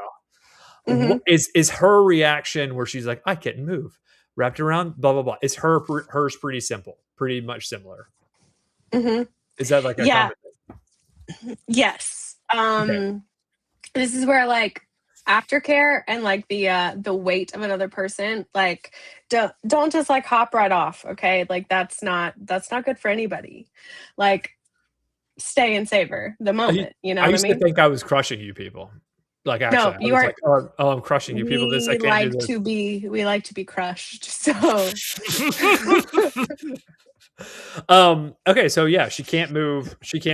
B: now. Is her reaction where she's like, I can't move, wrapped around, blah, blah, blah. Is hers pretty simple, pretty much similar? Is that like a comment?
A: Yes. This is where like aftercare and like the weight of another person, like don't just like hop right off. Okay. Like that's not good for anybody. Like stay and savor the moment. You know
B: I
A: what
B: used
A: I mean?
B: to think I was crushing you people. Like actually,
A: no, you are.
B: Like, oh, I'm crushing you people.
A: We like to be crushed. So
B: okay, so yeah, she can't move. She's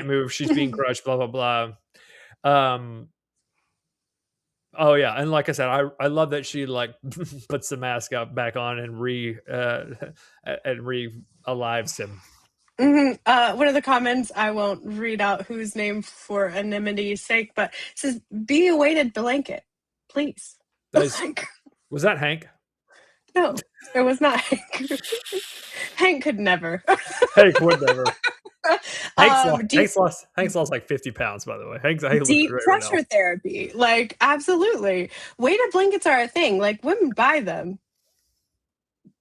B: being crushed, blah blah blah. Oh yeah, and like I said, I love that she like puts the mask back on and alives him.
A: One of the comments, I won't read out whose name for anonymity's sake, but it says, be a weighted blanket, please.
B: Was that Hank?
A: No, it was not Hank. Hank could never.
B: Hank would never. Hank's lost like 50 pounds, by the way.
A: Deep pressure therapy. Like, absolutely. Weighted blankets are a thing. Like, women buy them.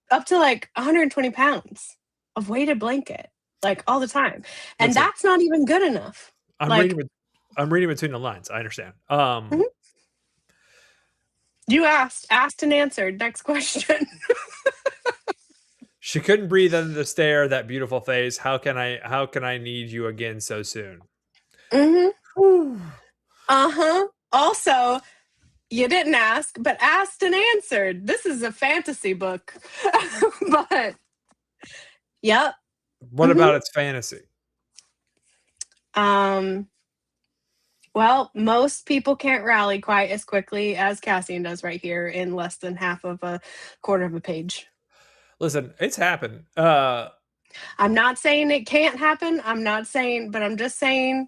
A: Up to like 120 pounds of weighted blanket. Like, all the time. And that's not even good enough.
B: I'm reading between the lines. I understand.
A: You asked and answered. Next question.
B: She couldn't breathe under the stare, that beautiful face. How can I need you again so soon?
A: Also, you didn't ask, but asked and answered. This is a fantasy book. But yep.
B: What about its fantasy?
A: Well, most people can't rally quite as quickly as Cassian does right here in less than half of a quarter of a page.
B: Listen, it's happened.
A: I'm not saying it can't happen. But I'm just saying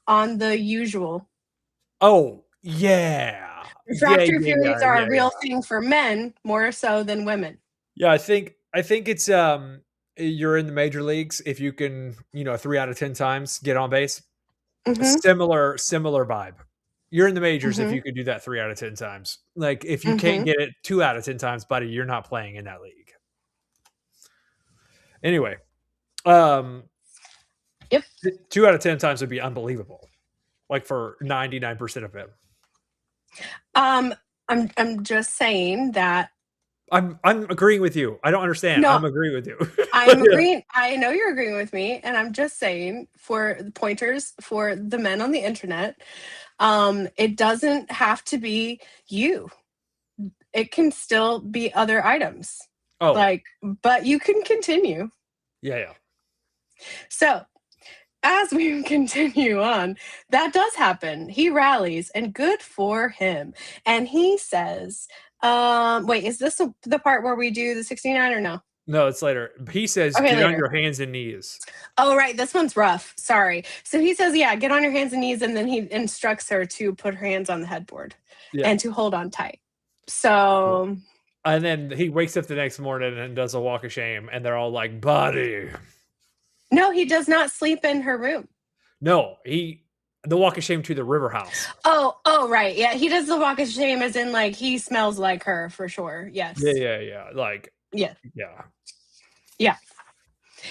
A: on the usual.
B: Oh, yeah.
A: Refractory periods are a real
B: yeah.
A: thing for men more so than women.
B: Yeah, I think it's you're in the major leagues if you can, 3 out of 10 times get on base.
A: Mm-hmm.
B: Similar vibe. You're in the majors if
A: Mm-hmm.
B: you could do that 3 out of 10 times. Like if you can't
A: Mm-hmm.
B: get it 2 out of 10 times, buddy, you're not playing in that league. Anyway,
A: Yep.
B: 2 out of 10 times would be unbelievable. Like for 99% of it.
A: I'm just saying that.
B: I'm agreeing with you. I don't understand.
A: No,
B: I'm agreeing with you.
A: I'm agreeing. I know you're agreeing with me, and I'm just saying for pointers for the men on the internet, it doesn't have to be you. It can still be other items.
B: Oh,
A: But you can continue.
B: yeah.
A: So as we continue on, that does happen. He rallies, and good for him. And he says, wait, is this the part where we do the 69 or no?
B: No, it's later. He says,
A: Okay,
B: get on
A: later.
B: your hands and knees.
A: Oh, right. This one's rough. Sorry. So he says, yeah, get on your hands and knees. And then he instructs her to put her hands on the headboard and to hold on tight. So.
B: And then he wakes up the next morning and does a walk of shame. And they're all like, buddy.
A: No, he does not sleep in her room.
B: No, the walk of shame to the river house.
A: Oh, right. Yeah, he does the walk of shame as in like he smells like her for sure. Yes.
B: Yeah. Like,
A: yeah.
B: Yeah.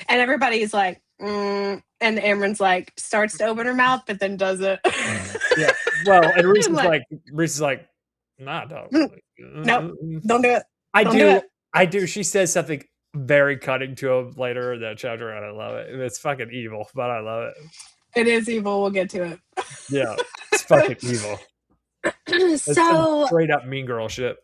A: And everybody's like, and Amren's like starts to open her mouth, but then does it.
B: Yeah. Well, and Rhys is like, nah, dog.
A: Nope, don't do it.
B: I do. She says something very cutting to him later in that chapter, and I love it. It's fucking evil, but I love it.
A: It is evil. We'll get to it.
B: Yeah, it's fucking evil.
A: So
B: straight up mean girl shit.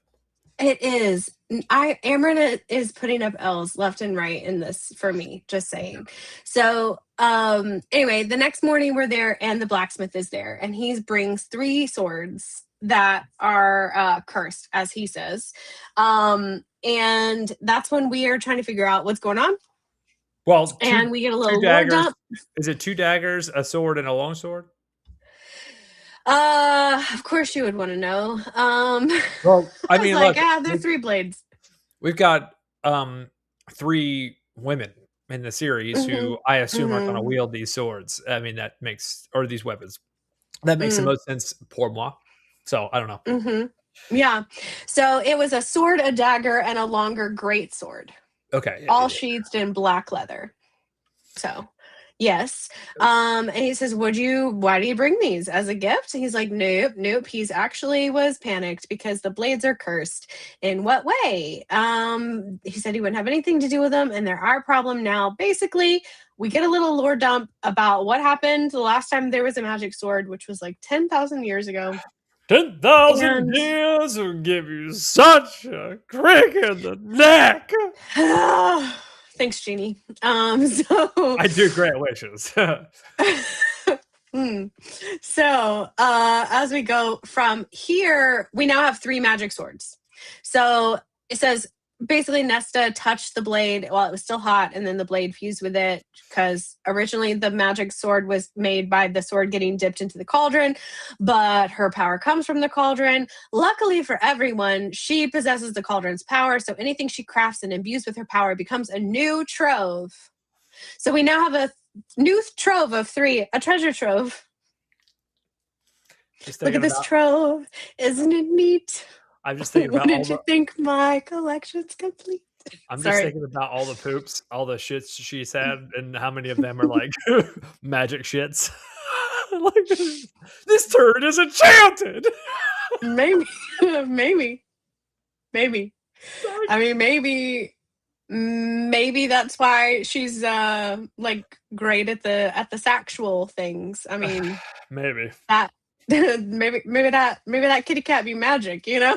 A: It is. Amren is putting up L's left and right in this for me, just saying. So anyway, the next morning we're there and the blacksmith is there and he brings 3 swords that are cursed, as he says. And that's when we are trying to figure out what's going on.
B: Well,
A: and we get a little
B: daggers.
A: Dump.
B: Is it 2 daggers, a sword, and a long sword?
A: Of course you would want to know.
B: Well, I mean,
A: like,
B: look,
A: they're 3 blades.
B: We've got 3 women in the series who I assume are going to wield these swords. I mean, or these weapons. That makes the most sense pour moi. So I don't know.
A: Yeah. So it was a sword, a dagger, and a longer great sword.
B: Okay.
A: All sheathed in black leather. So, yes. And he says, why do you bring these as a gift? And he's like, nope. He's actually was panicked because the blades are cursed. In what way? He said he wouldn't have anything to do with them, and they're our problem now. Basically, we get a little lore dump about what happened the last time there was a magic sword, which was like 10,000 years ago.
B: 10,000 years will give you such a crick in the neck.
A: Thanks, Jeannie. So
B: I do grant wishes.
A: So as we go from here, we now have 3 magic swords. So it says basically Nesta touched the blade while it was still hot, and then the blade fused with it, because originally the magic sword was made by the sword getting dipped into the cauldron, but her power comes from the cauldron. Luckily for everyone, she possesses the cauldron's power, so anything she crafts and imbues with her power becomes a new trove. So we now have a new trove of 3, a treasure trove. Look at this trove. Isn't it neat?
B: I'm just thinking about
A: Wouldn't you think my collection's complete?
B: I'm just thinking about all the poops, all the shits she's had, and how many of them are like magic shits. Like, this turd is enchanted.
A: Maybe. I mean, maybe that's why she's like great at the sexual things. I mean,
B: maybe
A: that maybe that kitty cat be magic, you know?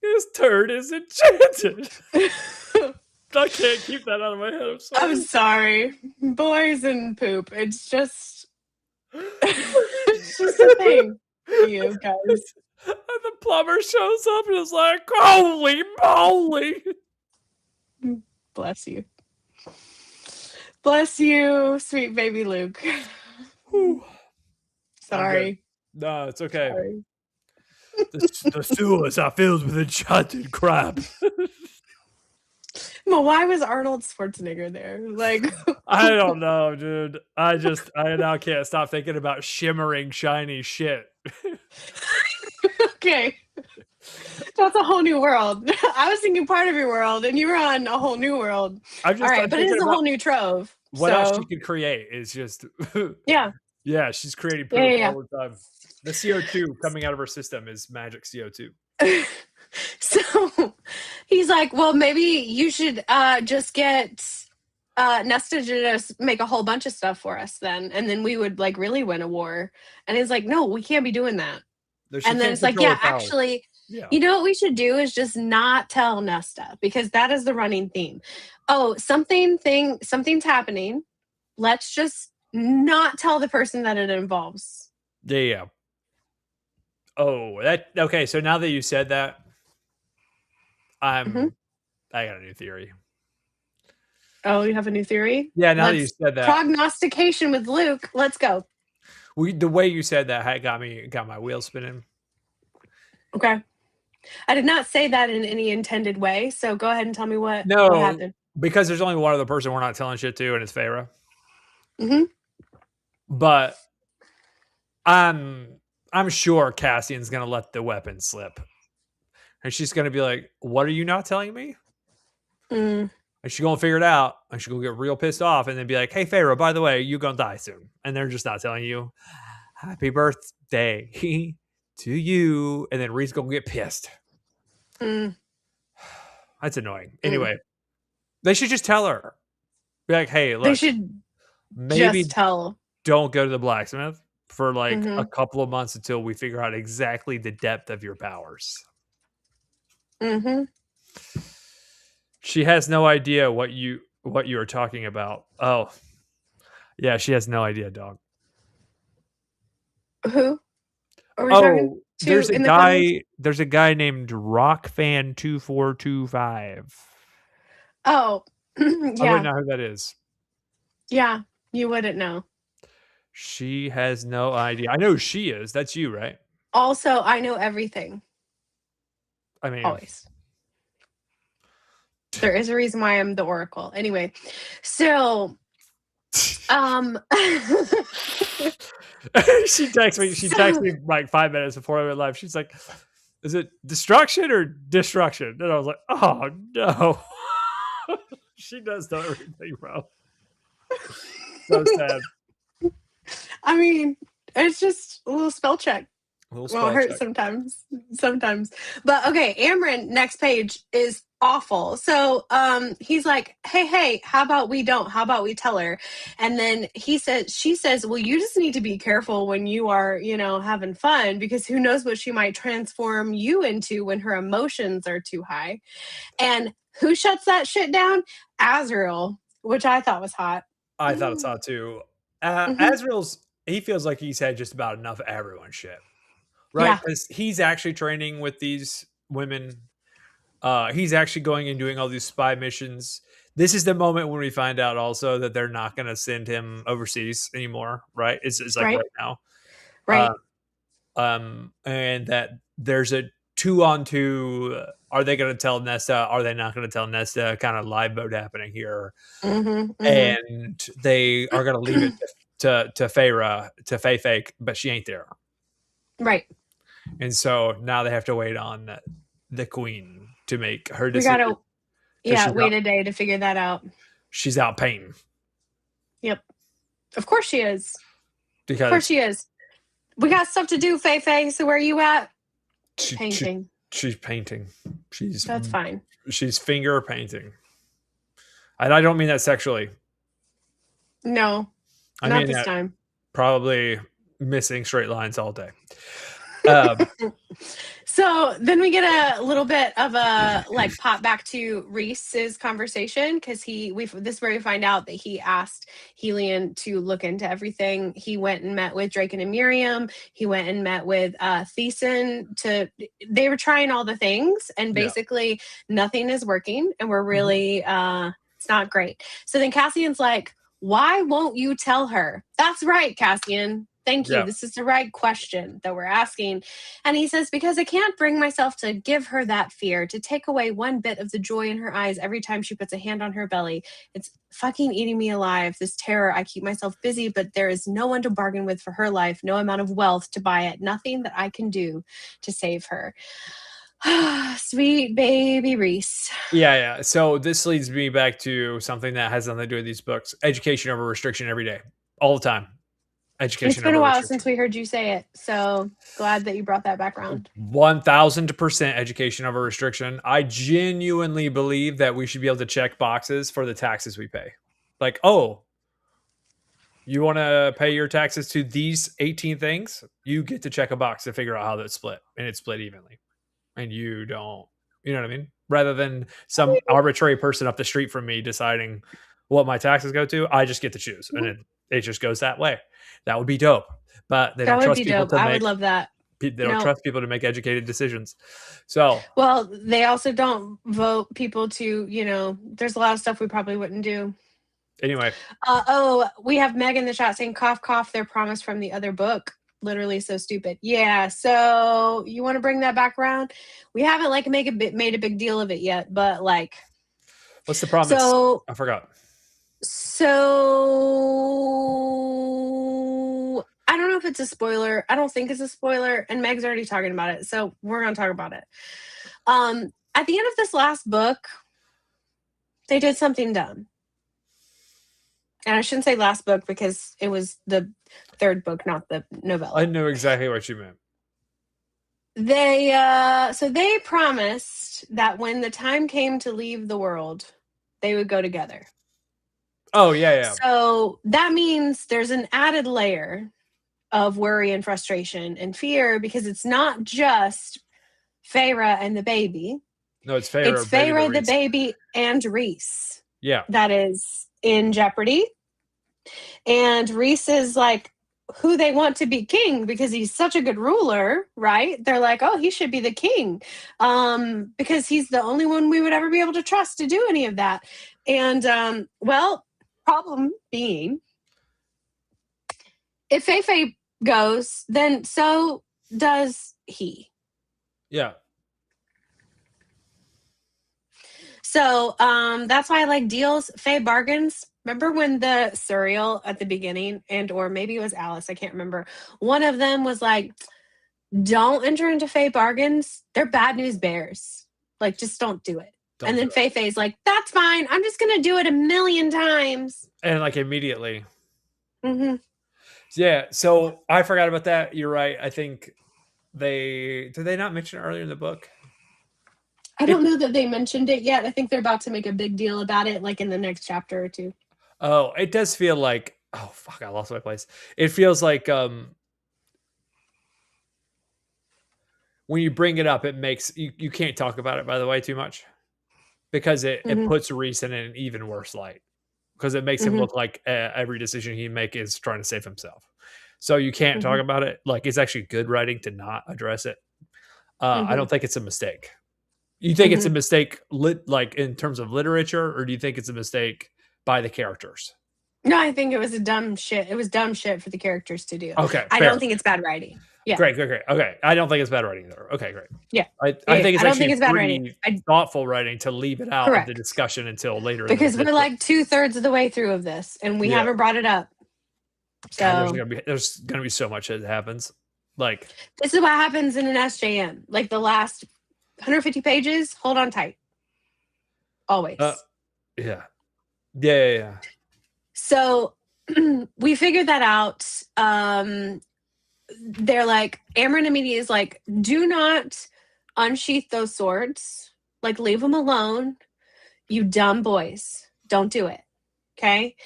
B: This turd is enchanted. I can't keep that out of my head.
A: I'm sorry. Boys and poop. It's just a thing for you guys.
B: And the plumber shows up and is like, holy moly.
A: Bless you. Bless you, sweet baby Luke. Sorry.
B: No, it's okay.
A: Sorry.
B: The sewers are filled with enchanted crab.
A: Well, why was Arnold Schwarzenegger there? Like,
B: I don't know, dude. I now can't stop thinking about shimmering, shiny shit.
A: okay. That's a whole new world. I was thinking part of your world, and you were on a whole new world.
B: I'm
A: All right, but it is a
B: about
A: whole new trove.
B: what else she could create. Is just
A: yeah,
B: yeah. She's creating poop
A: yeah.
B: all the time. The CO2 coming out of her system is magic CO2.
A: So he's like, well, maybe you should just get Nesta to just make a whole bunch of stuff for us then, and then we would like really win a war. And he's like, no, we can't be doing that. And then it's like, yeah, actually, you know what we should do is just not tell Nesta, because that is the running theme. Oh, something's happening. Let's just not tell the person that it involves.
B: Yeah. Oh, okay. So now that you said that, I got a new theory.
A: Oh, you have a new theory?
B: Yeah, now that you said that.
A: Prognostication with Luke. Let's go.
B: The way you said that got my wheels spinning.
A: Okay. I did not say that in any intended way, so go ahead and tell me what happened.
B: Because there's only one other person we're not telling shit to, and it's Feyre.
A: Mm-hmm.
B: But I'm sure Cassian's gonna let the weapon slip. And she's gonna be like, what are you not telling me? And she's gonna figure it out, and she's gonna get real pissed off, and then be like, hey Feyre, by the way, you're gonna die soon. And they're just not telling you. Happy birthday to you. And then Rhys gonna get pissed. That's annoying. Anyway, they should just tell her. Be like, hey, look.
A: They should maybe just tell.
B: Don't go to the blacksmith for like a couple of months until we figure out exactly the depth of your powers. She has no idea what you are talking about. Oh, yeah, she has no idea, dog.
A: Who?
B: There's a guy. There's a guy named Rockfan2425.
A: Oh, yeah.
B: I wouldn't know who that is.
A: Yeah, you wouldn't know.
B: She has no idea. I know who she is. That's you, right?
A: Also, I know everything.
B: I mean,
A: always. There is a reason why I'm the Oracle. Anyway, so
B: she texts me like 5 minutes before I went live. She's like, is it destruction or destruction? And I was like, oh no. She does know everything, bro. So sad.
A: I mean, it's just a little spell check. Well, it hurts sometimes. But okay, Amren, next page, is awful. So he's like, hey, how about we don't? How about we tell her? And then she says, well, you just need to be careful when you are, having fun, because who knows what she might transform you into when her emotions are too high. And who shuts that shit down? Azrael, which I thought was hot.
B: I thought it was hot too. Azrael's, he feels like he's had just about enough of everyone's shit. Right? Because he's actually training with these women. He's actually going and doing all these spy missions. This is the moment when we find out also that they're not going to send him overseas anymore, right? It's like right now.
A: Right.
B: And that there's a 2-on-2. Are they going to tell Nesta? Are they not going to tell Nesta? Kind of live mode happening here. And they are going to leave it to Feyre, to Fake, but she ain't there.
A: Right.
B: And so now they have to wait on the queen to make her decision.
A: We gotta, wait a day to figure that out.
B: She's out painting.
A: Yep. Of course she is.
B: Of
A: course she is. We got stuff to do, Faye. So where are you at? Painting.
B: She's painting.
A: That's fine.
B: She's finger painting. And I don't mean that sexually.
A: No. Not this time.
B: Probably missing straight lines all day.
A: So then we get a little bit of a pop back to Rhys's conversation, because this is where we find out that he asked Helion to look into everything. He went and met with Draken and Miriam. He went and met with Thiessen. They were trying all the things, and basically nothing is working, and we're really it's not great. So then Cassian's like, why won't you tell her? That's right, Cassian. Thank you. This is the right question that we're asking. And he says, because I can't bring myself to give her that fear, to take away one bit of the joy in her eyes every time she puts a hand on her belly. It's fucking eating me alive, this terror. I keep myself busy, but there is no one to bargain with for her life, no amount of wealth to buy it, nothing that I can do to save her. Sweet baby Rhys.
B: Yeah. So this leads me back to something that has nothing to do with these books. Education over restriction every day. All the time. Education.
A: It's been a while since we heard you say it, so glad that you brought that back around.
B: 1000% education over restriction. I genuinely believe that we should be able to check boxes for the taxes we pay. Like, oh, you want to pay your taxes to these 18 things? You get to check a box to figure out how that's split, and it's split evenly. And you don't, you know what I mean? Rather than some arbitrary person up the street from me deciding what my taxes go to, I just get to choose, and it just goes that way. That would be dope, but they don't trust people to make.
A: I would love that.
B: They don't trust people to make educated decisions. So,
A: well, they also don't vote people to, there's a lot of stuff we probably wouldn't do.
B: Anyway.
A: We have Meg in the chat saying, cough, cough, their promise from the other book. Literally so stupid. Yeah. So you want to bring that back around? We haven't made a big deal of it yet, but
B: what's the promise?
A: So
B: I forgot.
A: So I don't know if it's a spoiler. I don't think it's a spoiler, and Meg's already talking about it, so we're gonna talk about it. At the end of this last book, they did something dumb. And I shouldn't say last book because it was the third book, not the novella.
B: I knew exactly what you meant.
A: They promised that when the time came to leave the world, they would go together.
B: Oh, yeah.
A: So that means there's an added layer of worry and frustration and fear, because it's not just Feyre and the baby.
B: No, it's Feyre.
A: It's Feyre, the baby, and Rhys.
B: Yeah.
A: That is in jeopardy. And Rhys is who they want to be king because he's such a good ruler, right? They're like, oh, he should be the king because he's the only one we would ever be able to trust to do any of that. And, problem being, if Fei goes, then so does he.
B: Yeah.
A: So that's why I like deals, Faye bargains. Remember when the Suriel at the beginning, or maybe it was Alice, I can't remember. One of them was like, don't enter into Faye bargains. They're bad news bears. Just don't do it. And then Faye's like, that's fine. I'm just going to do it 1,000,000 times.
B: And immediately.
A: Mm-hmm.
B: Yeah. So I forgot about that. You're right. I think did they not mention it earlier in the book?
A: I don't know that they mentioned it yet. I think they're about to make a big deal about it, in the next chapter or two.
B: Oh, it does feel like, oh, fuck, I lost my place. It feels like when you bring it up, it makes, you can't talk about it, by the way, too much. Because it puts Rhys in an even worse light. Because it makes him look like every decision he makes is trying to save himself. So you can't talk about it. It's actually good writing to not address it. I don't think it's a mistake. You think it's a mistake in terms of literature, or do you think it's a mistake by the characters?
A: No, I think it was dumb shit. It was dumb shit for the characters to do.
B: Okay.
A: I don't think it's bad writing. Yeah.
B: Great. Okay. I don't think it's bad writing either. Okay, great.
A: Yeah.
B: I think it's actually bad writing. Thoughtful writing to leave it out of the discussion until later.
A: Because we're 2/3 of the way through of this, and we haven't brought it up. So
B: God, there's gonna be so much that happens.
A: This is what happens in an SJM. The last 150 pages, hold on tight. Always.
B: Yeah.
A: So we figured that out. They're Amren immediately is do not unsheath those swords. Leave them alone. You dumb boys. Don't do it. Okay?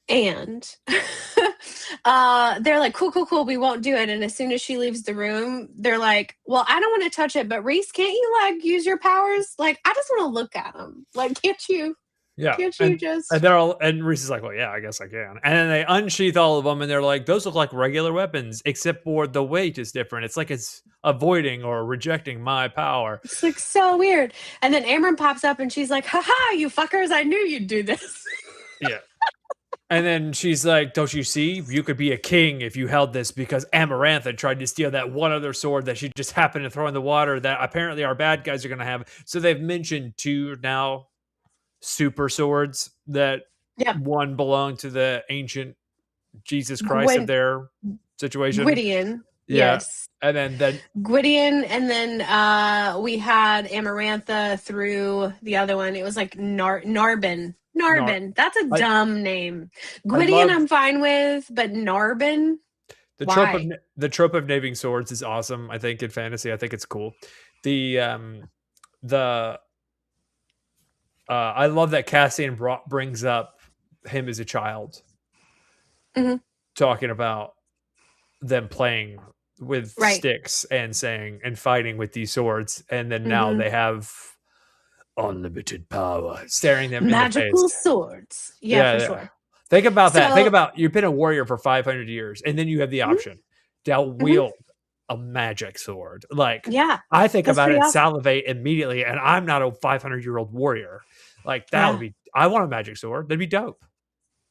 A: And they're cool. We won't do it. And as soon as she leaves the room, they're well, I don't want to touch it, but Rhys, can't you use your powers? I just want to look at them. Can't you?
B: Yeah.
A: Can't you just?
B: And Rhys is well, yeah, I guess I can. And then they unsheath all of them, and they're those look like regular weapons, except for the weight is different. It's it's avoiding or rejecting my power.
A: It's so weird. And then Amren pops up, and she's like, haha, you fuckers, I knew you'd do this.
B: Yeah. And then she's like, don't you see? You could be a king if you held this, because Amarantha tried to steal that one other sword that she just happened to throw in the water that apparently our bad guys are going to have. So they've mentioned 2 now super swords that
A: Yep.
B: one belonged to the ancient Jesus Christ of
A: Gwen
B: their situation.
A: Gwydion.
B: Yeah.
A: Yes.
B: And then
A: Gwydion, and then we had Amarantha through the other one. It was like Narbin. Narbin. That's a dumb name. Gwydion I'm fine with, but Narbin?
B: the trope of naming swords is awesome. I think in fantasy, I think it's cool. I love that Cassian brings up him as a child, talking about them playing with sticks and saying and fighting with these swords, and then now they have unlimited power staring them
A: magical
B: in the face.
A: Swords. Yeah, for sure.
B: Think about that. Think about, you've been a warrior for 500 years, and then you have the option to wield a magic sword. Like, I think about it and salivate immediately, and I'm not a 500-year-old warrior. Like, that would be, I want a magic sword. That'd be dope.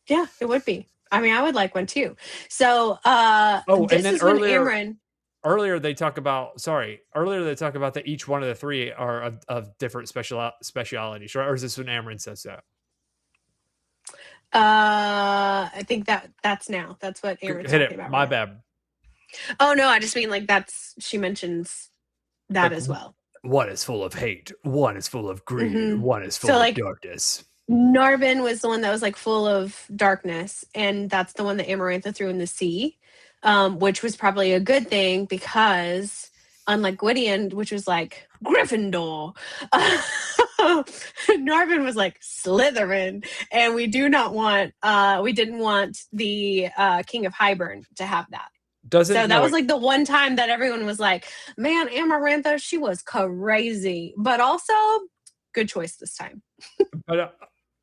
A: Yeah, it would be. I mean, I would like one too. So,
B: this is when Amren. Earlier they talk about that each one of the 3 are of different specialities, right? Or is this when Amren says that?
A: I think that's now. That's what Amren's talking about.
B: My bad.
A: Oh no, I just mean like she mentions that as well.
B: One is full of hate. One is full of greed. One is full of darkness.
A: Narbin was the one that was like full of darkness, and that's the one that Amarantha threw in the sea, which was probably a good thing, because unlike Gwydion, which was like Gryffindor, Narbin was like Slytherin, and we didn't want the King of Highburn to have that. That was like the one time that everyone was like, man, Amarantha, she was crazy, but also good choice this time.
B: But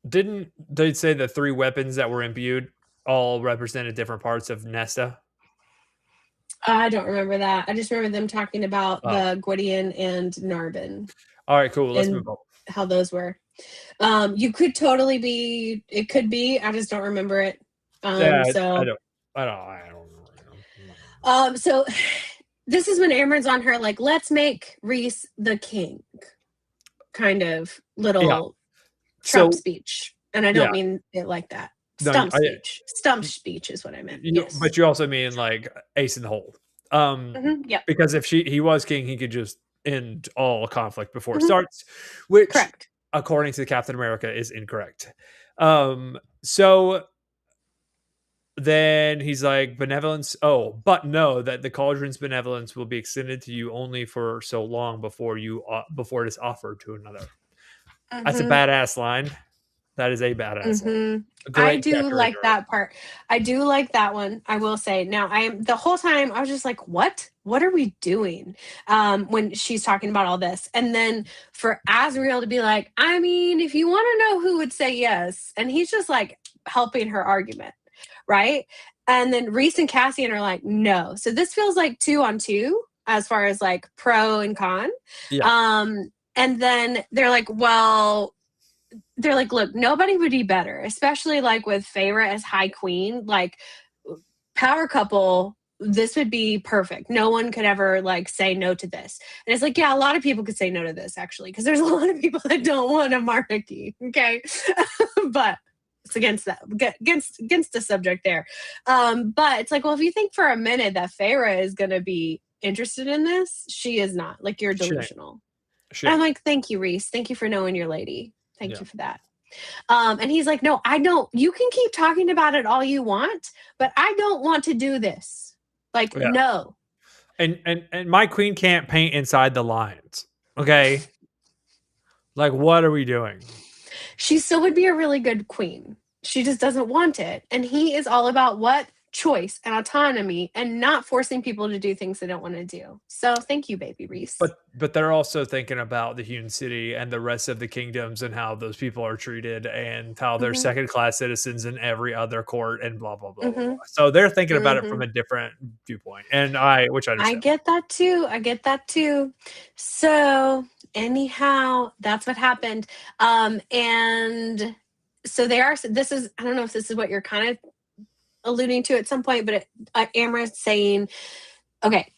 B: didn't they say the 3 weapons that were imbued all represented different parts of Nesta?
A: I don't remember that. I just remember them talking about the Gwydion and Narbin.
B: All right, cool. Let's move on.
A: How those were. You could totally be. It could be. I just don't remember it.
B: I don't know.
A: So this is when Amren's on her like, let's make Rhys the king, kind of little Trump speech, and I don't mean it like that. Stump speech. Stump speech is what I meant.
B: But you also mean like ace in the hole. Because if he was king, he could just end all conflict before it starts, which, correct, according to Captain America, is incorrect. So then he's like, benevolence. Oh, but know that the cauldron's benevolence will be extended to you only for so long before it is offered to another. That's a badass line. That is a badass line.
A: I do like that part. I do like that one, I will say. Now, the whole time I was just like, what are we doing? When she's talking about all this. And then for Azriel to be like, I mean, if you want to know who would say yes, and he's just like helping her argument, right? And then Rhys and Cassian are like, no. So this feels like 2 on 2 as far as like pro and con. And then they're like, look, nobody would be better, especially like with Feyre as High Queen, like power couple. This would be perfect. No one could ever like say no to this. And it's like, yeah, a lot of people could say no to this actually, because there's a lot of people that don't want a monarchy. Okay. But it's against the subject there. But it's like, well, if you think for a minute that Feyre is going to be interested in this, she is not. Like, you're delusional. Sure. I'm like, thank you, Rhys. Thank you for knowing your lady. Thank you for that. And he's like, no, I don't. You can keep talking about it all you want, but I don't want to do this. Like, no.
B: And my queen can't paint inside the lines. Okay. Like, what are we doing?
A: She still would be a really good queen. She just doesn't want it. And he is all about what? Choice and autonomy, and not forcing people to do things they don't want to do. So thank you, baby Rhys.
B: But they're also thinking about the Hewn City and the rest of the kingdoms and how those people are treated and how they're second-class citizens in every other court and blah blah blah. Blah. So they're thinking about it from a different viewpoint, and which I understand.
A: I get that too. So anyhow, that's what happened. And they are. This is, I don't know if this is what you're kind of alluding to at some point, but Amren's saying, okay,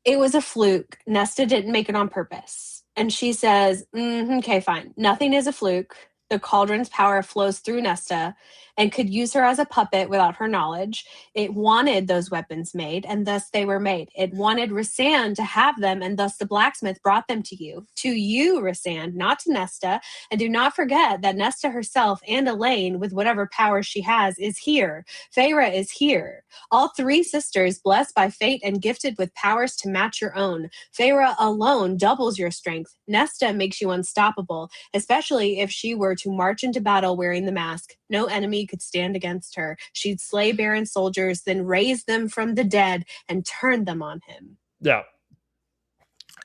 A: it was a fluke. Nesta didn't make it on purpose. And she says, okay, fine. Nothing is a fluke. The cauldron's power flows through Nesta and could use her as a puppet without her knowledge. It wanted those weapons made, and thus they were made. It wanted Rhysand to have them, and thus the blacksmith brought them to you. To you, Rhysand, not to Nesta. And do not forget that Nesta herself and Elaine, with whatever power she has, is here. Feyre is here. All three sisters, blessed by fate and gifted with powers to match your own. Feyre alone doubles your strength. Nesta makes you unstoppable, especially if she were to march into battle wearing the mask. No enemy could stand against her. She'd slay barren soldiers, then raise them from the dead and turn them on him.
B: Yeah.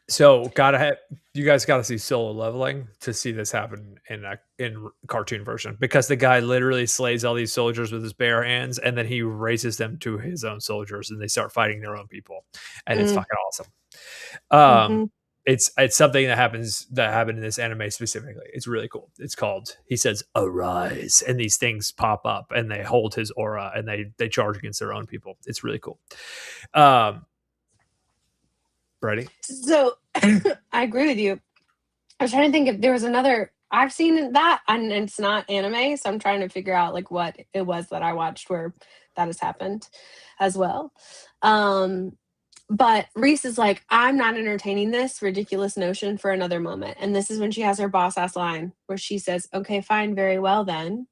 B: So you guys gotta see solo leveling to see this happen in cartoon version, because the guy literally slays all these soldiers with his bare hands, and then he raises them to his own soldiers, and they start fighting their own people, and it's fucking awesome. It's something that happened in this anime specifically. It's really cool. It's called, he says, arise, and these things pop up and they hold his aura and they charge against their own people. It's really cool. Ready?
A: So I agree with you. I was trying to think if there was another. I've seen that, and it's not anime, so I'm trying to figure out like what it was that I watched where that has happened as well. But Rhys is like, I'm not entertaining this ridiculous notion for another moment. And this is when she has her boss ass line where she says, okay, fine, very well then.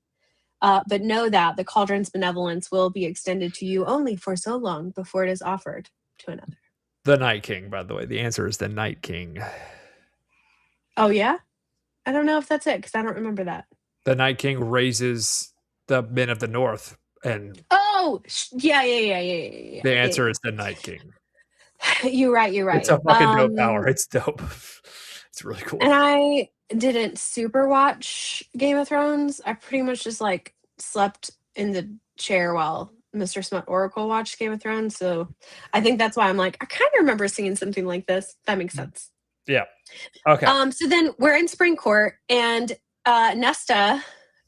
A: But know that the cauldron's benevolence will be extended to you only for so long before it is offered to another.
B: The Night King, by the way. The answer is the Night King.
A: Oh, yeah? I don't know if that's it, because I don't remember that.
B: The Night King raises the men of the North. And
A: oh, yeah.
B: The answer is the Night King.
A: You're right.
B: It's a fucking dope power. It's dope. It's really cool.
A: And I didn't super watch Game of Thrones. I pretty much just like slept in the chair while Mr. Smut Oracle watched Game of Thrones. So I think that's why I'm like, I kind of remember seeing something like this. That makes sense.
B: Yeah. Okay.
A: So then we're in Spring Court, and Nesta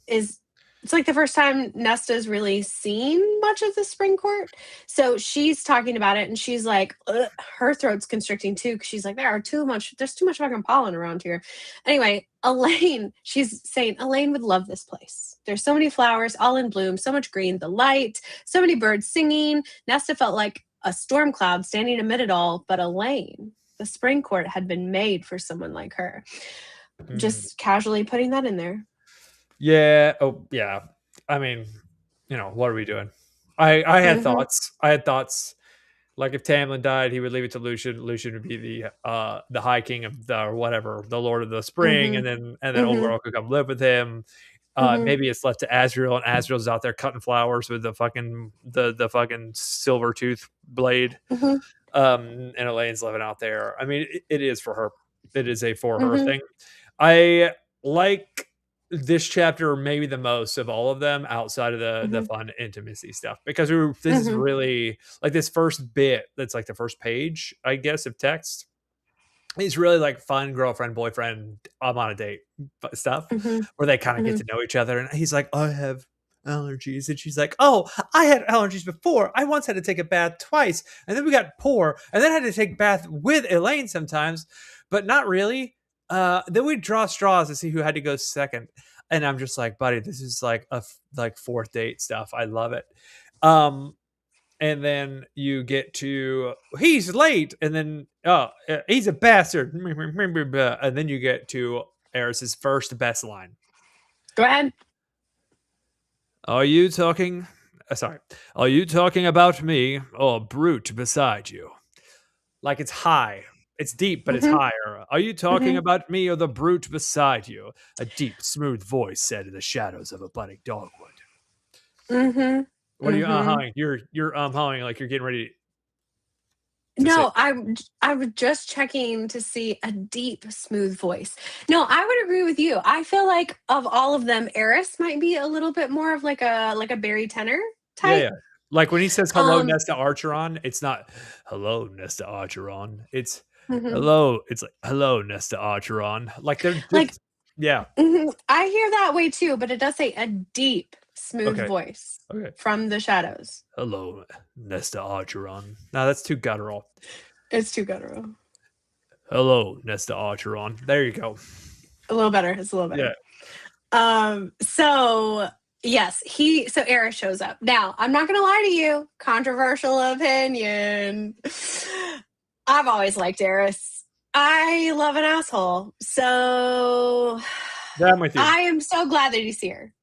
A: is, it's like the first time Nesta's really seen much of the Spring Court. So she's talking about it, and she's like, her throat's constricting too, because she's like, there's too much fucking pollen around here. Anyway, Elaine, she's saying Elaine would love this place. There's so many flowers all in bloom, so much green, the light, so many birds singing. Nesta felt like a storm cloud standing amid it all, but Elaine, the Spring Court had been made for someone like her. Just casually putting that in there.
B: Yeah. Oh, yeah. I mean, what are we doing? I had thoughts. Like if Tamlin died, he would leave it to Lucian. Lucian would be the High King of the Lord of the Spring, and then Overall could come live with him. Maybe it's left to Azriel, and Azriel's out there cutting flowers with the fucking silver tooth blade. And Elaine's living out there. I mean, it is for her. It is a for her thing. I like this chapter maybe the most of all of them outside of the fun intimacy stuff, because this is really like this first bit that's like the first page, I guess, of text. It's really like fun girlfriend, boyfriend, I'm on a date stuff where they kind of get to know each other. And he's like, I have allergies. And she's like, oh, I had allergies before. I once had to take a bath twice. And then we got poor. And then I had to take a bath with Elaine sometimes, but not really. Then we draw straws to see who had to go second. And I'm just like, buddy, this is like fourth date stuff. I love it. And then you get to, he's late. And then, he's a bastard. And then you get to Eris's first best line.
A: Go ahead.
B: Are you talking about me or brute beside you? Like it's high. It's deep, but it's higher. Are you talking about me or the brute beside you? A deep, smooth voice said in the shadows of a budding dogwood. What are you uh-humming? You're uh-humming like you're getting ready.
A: No, I was just checking to see a deep, smooth voice. No, I would agree with you. I feel like of all of them, Eris might be a little bit more of like a Barry Tenor type.
B: Yeah. Like when he says hello, Nesta Archeron, it's not hello, Nesta Archeron. It's hello. It's like hello, Nesta Archeron. Like they're just, Yeah.
A: I hear that way too, but it does say a deep, smooth voice from the shadows.
B: Hello, Nesta Archeron. No, that's too guttural.
A: It's too guttural.
B: Hello, Nesta Archeron. There you go.
A: A little better. It's a little better. Yeah. So yes, so Eris shows up. Now, I'm not gonna lie to you. Controversial opinion. I've always liked Eris. I love an asshole. So
B: yeah, I'm with you.
A: I am so glad that he's here.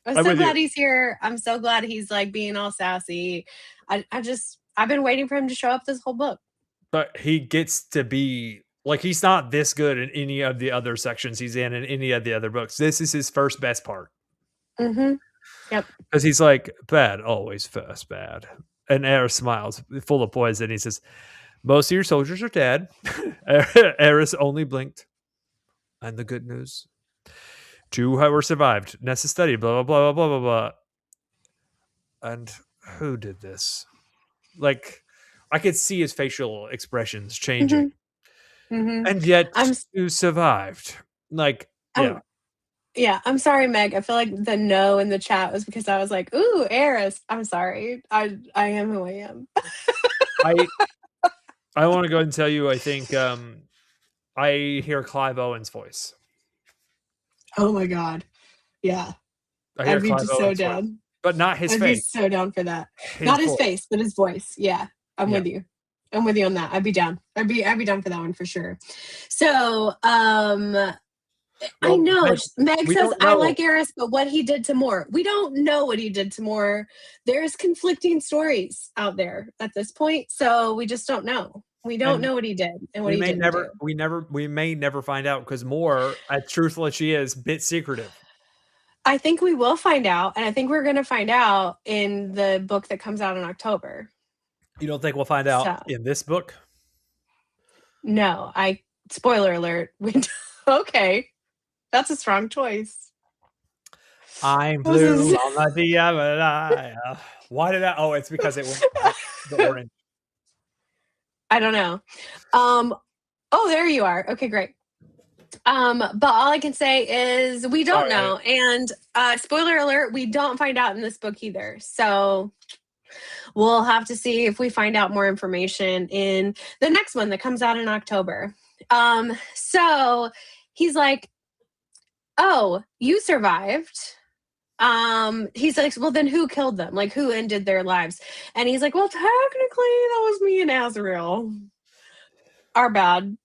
A: I'm so glad he's here. I'm so glad he's like being all sassy. I've been waiting for him to show up this whole book.
B: But he gets to be like, he's not this good in any of the other sections he's in any of the other books. This is his first best part.
A: Mm-hmm. Yep.
B: Because he's like, bad, always first bad. And Eris smiles, full of poison. He says, most of your soldiers are dead. Eris only blinked. And the good news, 2 were survived. Nessa studied, blah, blah, blah, blah, blah, blah. And who did this? Like, I could see his facial expressions changing.
A: Mm-hmm.
B: And yet, you survived. Like, yeah.
A: Yeah, I'm sorry, Meg. I feel like the no in the chat was because I was like, ooh, Eris. I'm sorry. I am who I am.
B: I want to go and tell you, I think I hear Clive Owen's voice.
A: Oh my God. Yeah.
B: I'd be just so down. Voice, but not his face. I'd be
A: so down for that. Not his face, but his voice. Yeah. I'm with you. I'm with you on that. I'd be down. I'd be down for that one for sure. So, I know. Meg says, I like Eris, but what he did to Moore. We don't know what he did to Moore. There's conflicting stories out there at this point, so we just don't know. We don't know what he did and what he didn't do.
B: We may never find out because Moore, as truthful as she is, bit secretive.
A: I think we will find out, and I think we're going to find out in the book that comes out in October.
B: You don't think we'll find out in this book?
A: No. Spoiler alert. Okay. That's a strong choice.
B: I'm blue on the other eye. Why did I? Oh, it's because it went the orange.
A: I don't know. Oh, there you are. Okay, great. But all I can say is we don't know. And spoiler alert, we don't find out in this book either. So we'll have to see if we find out more information in the next one that comes out in October. So he's like, oh, you survived. He's like, well, then who killed them? Like, who ended their lives? And he's like, well, technically, that was me and Azrael. Our bad.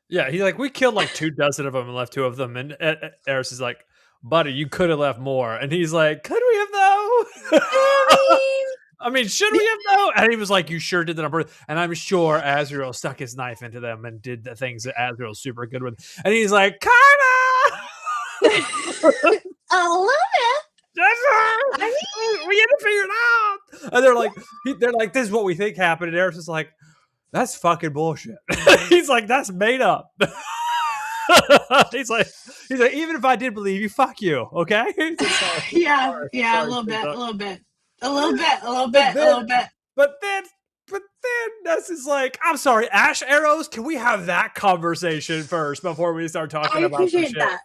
B: Yeah, he's like, we killed like 24 of them and left 2 of them. And Eris is like, buddy, you could have left more. And he's like, could we have though? I mean, should we have though? And he was like, you sure did that on purpose. And I'm sure Azrael stuck his knife into them and did the things that Azrael's super good with. And he's like, kinda.
A: A little bit.
B: We had to figure it out. And they're like, this is what we think happened. And Eris is like, that's fucking bullshit. He's like, that's made up. he's like, even if I did believe you, fuck you, okay?
A: Yeah, a little bit.
B: But then Ness is like, I'm sorry, ash arrows. Can we have that conversation first before we start talking about this shit?
A: That.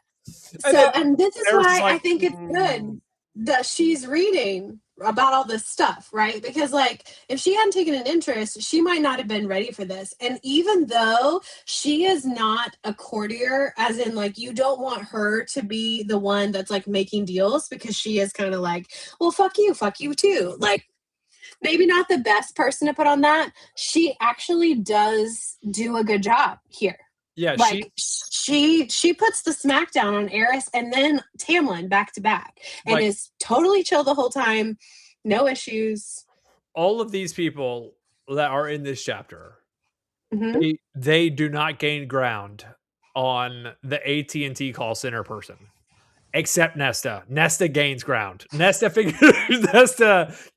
A: And this is why I think it's good that she's reading about all this stuff, right? Because like if she hadn't taken an interest, she might not have been ready for this. And even though she is not a courtier, as in like you don't want her to be the one that's like making deals, because she is kind of like, well, fuck you too. Like maybe not the best person to put on that. She actually does do a good job here.
B: Yeah,
A: like she puts the smackdown on Eris and then Tamlin back to back, and is totally chill the whole time, no issues.
B: All of these people that are in this chapter, they do not gain ground on the AT&T call center person, except Nesta. Nesta gains ground. Nesta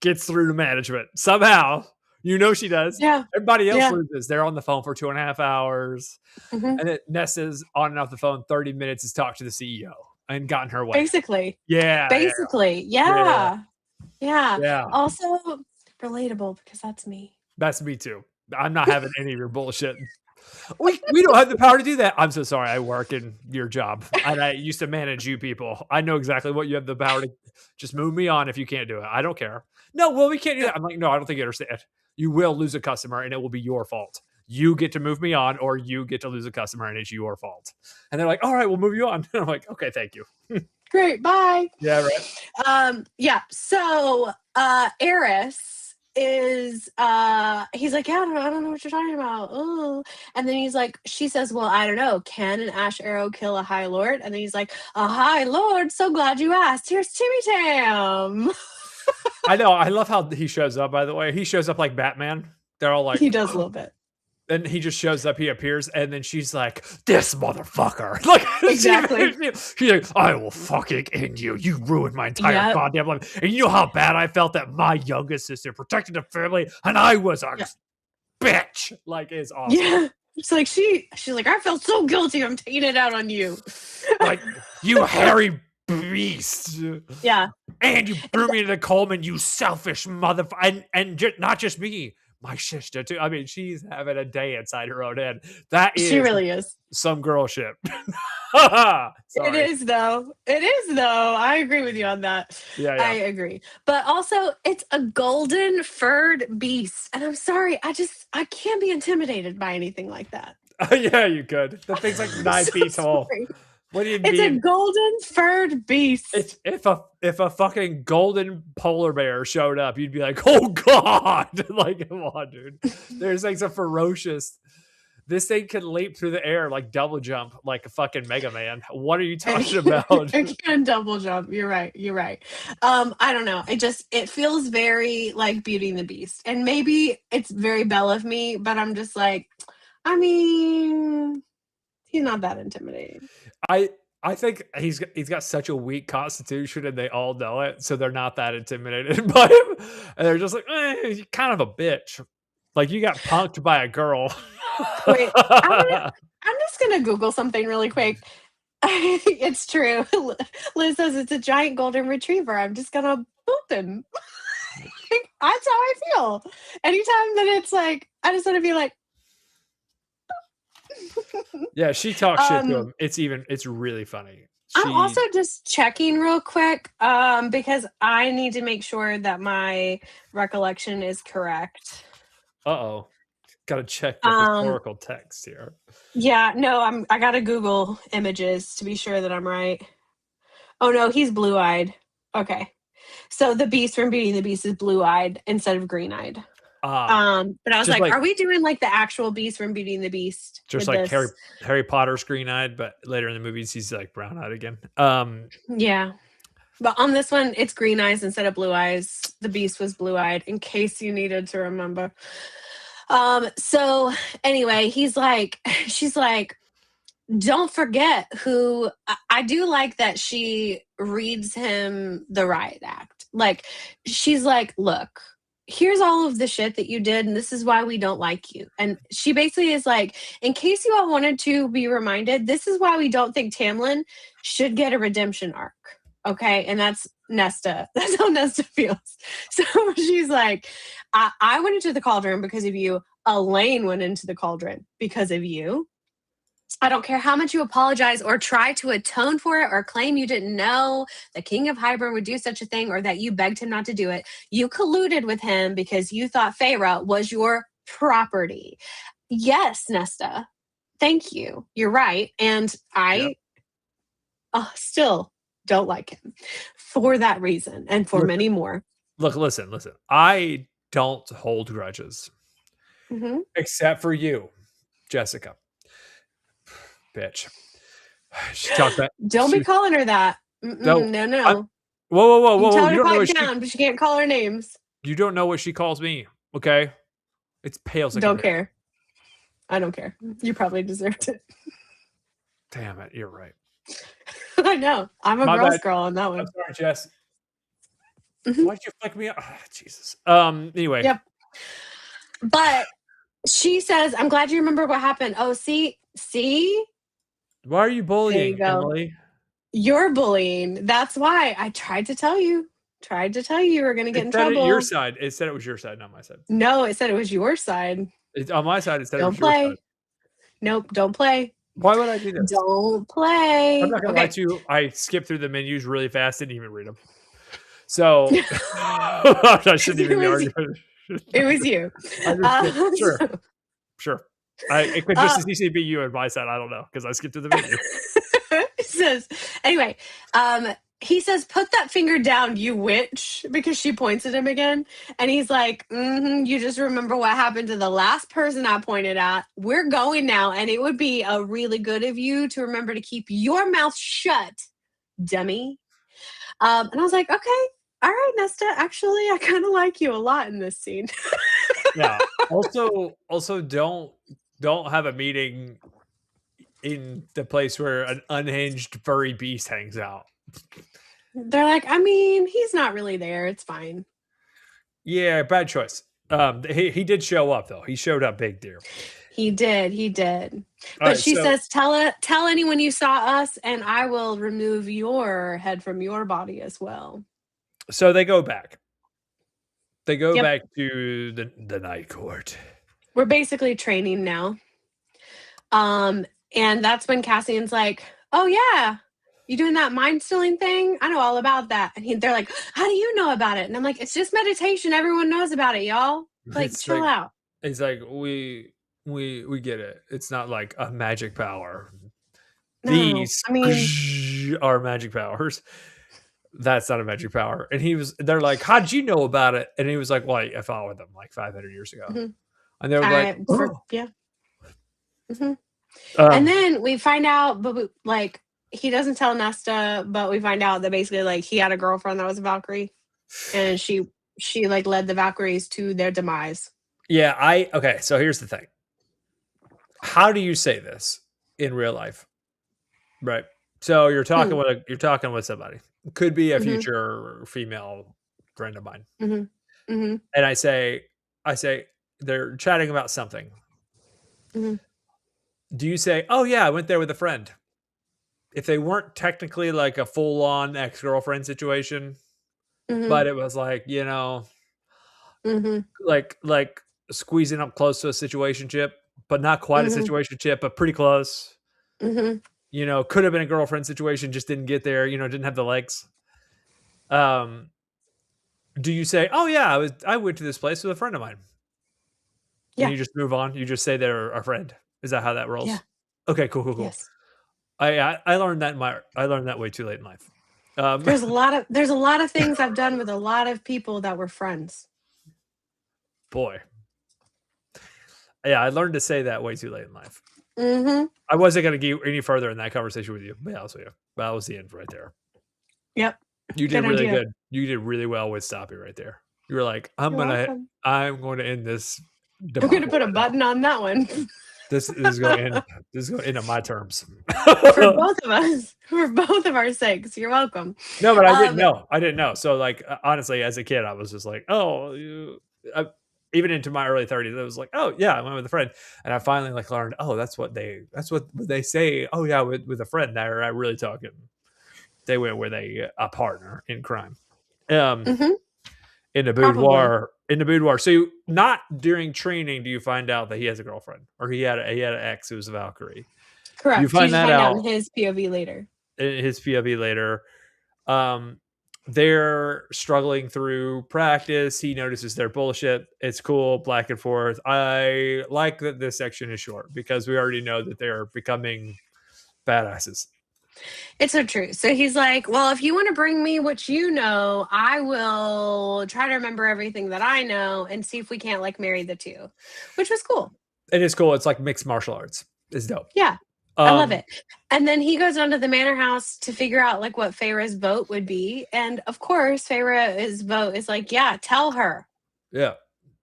B: gets through to management somehow. You know she does.
A: Yeah.
B: Everybody else loses. They're on the phone for 2.5 hours. And then Nesta's on and off the phone 30 minutes to talk to the CEO and gotten her way.
A: Basically.
B: Yeah.
A: Yeah. Also relatable, because that's me.
B: That's me too. I'm not having any of your bullshit. We don't have the power to do that. I'm so sorry. I work in your job, and I used to manage you people. I know exactly what you have the power to. Just move me on if you can't do it. I don't care. No, well, we can't do that. I'm like, no, I don't think you understand. You will lose a customer, and it will be your fault. You get to move me on, or you get to lose a customer, and it's your fault. And they're like, all right, we'll move you on. And I'm like, okay, thank you.
A: Great, bye.
B: Yeah, right.
A: Yeah. So Eris is he's like, yeah, I don't know what you're talking about. Oh. And then he's like, she says, well, I don't know, can an ash arrow kill a high lord? And then he's like, a high lord, so glad you asked. Here's Timmy Tam.
B: I know. I love how he shows up, by the way. He shows up like Batman. They're all like,
A: he does a little bit.
B: And he just shows up, he appears, and then she's like, this motherfucker. Like,
A: exactly.
B: She's like, I will fucking end you. You ruined my entire goddamn life. And you know how bad I felt that my youngest sister protected the family, and I was a bitch. Like, it's awesome.
A: Yeah. It's like she's like, I felt so guilty. I'm taking it out on you.
B: Like, you hairy beast.
A: Yeah.
B: And you threw me into the Coleman, you selfish motherfucker. And not just me. My sister too. I mean, she's having a day inside her own head. She really is some girl shit.
A: It is though. I agree with you on that.
B: Yeah.
A: I agree. But also, it's a golden furred beast, and I'm sorry, I can't be intimidated by anything like that.
B: Yeah, you could. The thing's like 9 feet tall. What do you mean?
A: It's a golden furred beast.
B: If a fucking golden polar bear showed up, you'd be like, oh god! Like, come on, dude. There's like some ferocious. This thing can leap through the air like double jump, like a fucking Mega Man. What are you talking about?
A: It can double jump. You're right. I don't know. It feels very like Beauty and the Beast, and maybe it's very Belle of me, but I'm just like, I mean, he's not that intimidating.
B: I think he's got such a weak constitution, and they all know it, so they're not that intimidated by him. And they're just like, you're kind of a bitch. Like, you got punked by a girl.
A: Wait, I'm just gonna Google something really quick. It's true. Liz says it's a giant golden retriever. I'm just gonna boop him. That's how I feel. Anytime that it's like, I just want to be like.
B: Yeah, she talks shit to him. It's really funny.
A: I'm also just checking real quick because I need to make sure that my recollection is correct.
B: Gotta check the historical text here.
A: Yeah, no, I gotta Google images to be sure that I'm right. Oh no, he's blue-eyed. Okay. So the beast from Beauty and the Beast is blue-eyed instead of green-eyed. But I was like, are we doing like the actual beast from Beauty and the Beast?
B: Just like Harry Potter's green-eyed, but later in the movies he's like brown-eyed again.
A: Yeah. But on this one, it's green eyes instead of blue eyes. The beast was blue-eyed, in case you needed to remember. So anyway, she's like, don't forget who. I do like that she reads him the riot act. Like, she's like, look, here's all of the shit that you did, and this is why we don't like you. And she basically is like, in case you all wanted to be reminded, this is why we don't think Tamlin should get a redemption arc. Okay, and that's Nesta. That's how Nesta feels. So she's like, I went into the cauldron because of you. Elaine went into the cauldron because of you. I don't care how much you apologize or try to atone for it or claim you didn't know the King of Hybern would do such a thing or that you begged him not to do it. You colluded with him because you thought Feyre was your property. Yes, Nesta. Thank you. You're right. And I still don't like him for that reason and for many more.
B: Look, listen. I don't hold grudges. Mm-hmm. Except for you, Jessica. Bitch. She talked that.
A: Don't be calling her that. No.
B: Whoa.
A: You tell her to pipe down, but you can't call her names.
B: You don't know what she calls me, okay? It's pale.
A: Don't care. I don't care. You probably deserved it.
B: Damn it, you're right.
A: I know. I'm a girl's girl on that one.
B: I'm sorry, Jess. Mm-hmm. Why'd you flick me up? Oh, Jesus. Anyway.
A: Yep. But she says, I'm glad you remember what happened. Oh, see?
B: Why are you bullying, Emily?
A: You're bullying. That's why I tried to tell you. You were going to get in trouble.
B: Your side. It said it was your side, not my side.
A: No, it said it was your side.
B: On my side, it said
A: Don't
B: it was your side.
A: Nope, don't play.
B: Why would I do this?
A: Don't play.
B: I'm not gonna lie to you. I skipped through the menus really fast. Didn't even read them. So I shouldn't even be arguing.
A: It was you.
B: Sure. It could just as easily be you on my side. I don't know because I skipped through the menu.
A: It says anyway. He says, "Put that finger down, you witch," because she points at him again, and he's like, "You just remember what happened to the last person I pointed at. We're going now, and it would be really good of you to remember to keep your mouth shut, dummy." And I was like, "Okay, all right, Nesta. Actually, I kind of like you a lot in this scene."
B: Yeah. Also, don't have a meeting in the place where an unhinged furry beast hangs out.
A: They're like, I mean, he's not really there. It's fine.
B: Yeah, bad choice. He did show up though. He showed up big, dear.
A: He did. But she says, tell anyone you saw us, and I will remove your head from your body as well.
B: So they go back. They go back to the night court.
A: We're basically training now. And that's when Cassian's like, "Oh yeah, you doing that mind stealing thing? I know all about that." And they're like, "How do you know about it?" And I'm like, "It's just meditation. Everyone knows about it, y'all. Like, chill out."
B: It's like we get it. It's not like a magic power. No, these are magic powers. That's not a magic power. And they're like, "How'd you know about it?" And he was like, "Well, I fought with them like 500 years ago." Mm-hmm. And they were like,
A: yeah. Mm-hmm. And then we find out, but he doesn't tell Nesta, but we find out that basically like he had a girlfriend that was a Valkyrie, and she like led the Valkyries to their demise.
B: Yeah, okay. So here's the thing. How do you say this in real life? Right. So you're talking with somebody. Could be a future female friend of mine. And I say they're chatting about something. Do you say, "Oh yeah, I went there with a friend"? If they weren't technically like a full-on ex-girlfriend situation, but it was like, like squeezing up close to a situationship, but not quite a situationship, but pretty close. Could have been a girlfriend situation, just didn't get there. Didn't have the legs. Do you say, "Oh yeah, I went to this place with a friend of mine"? Yeah. And you just move on. You just say they're a friend. Is that how that rolls?
A: Yeah.
B: Okay. Cool. Yes. I learned that I learned that way too late in life.
A: There's a lot of things I've done with a lot of people that were friends.
B: Boy. Yeah, I learned to say that way too late in life. I wasn't going to go any further in that conversation with you. But yeah, that was the end right there.
A: Yep.
B: You did really good. You did really well with stopping right there. You were like, I'm going to end this.
A: I'm going to put a button on that one.
B: This is going to end on my terms.
A: For both of us. For both of our sakes. You're welcome.
B: No, but I didn't know. So like, honestly, as a kid, I was just like, even into my early 30s, I was like, "Oh yeah, I went with a friend," and I finally like learned, "Oh, that's what they say." Oh yeah, with a friend, they're really talking. They went with a partner in crime, in the boudoir. In the boudoir. So not during training do you find out that he has a girlfriend or he had an ex who was a Valkyrie.
A: Correct. You find that out in his POV later.
B: They're struggling through practice. He notices their bullshit. It's cool, back and forth. I like that this section is short because we already know that they're becoming badasses.
A: It's so true. So he's like, "Well, if you want to bring me what you know, I will try to remember everything that I know and see if we can't like marry the two," which was cool.
B: It is cool. It's like mixed martial arts. It's dope.
A: Yeah. I love it. And then he goes on to the manor house to figure out like what Feyre's vote would be. And of course, Feyre's vote is like, yeah, tell her.
B: Yeah.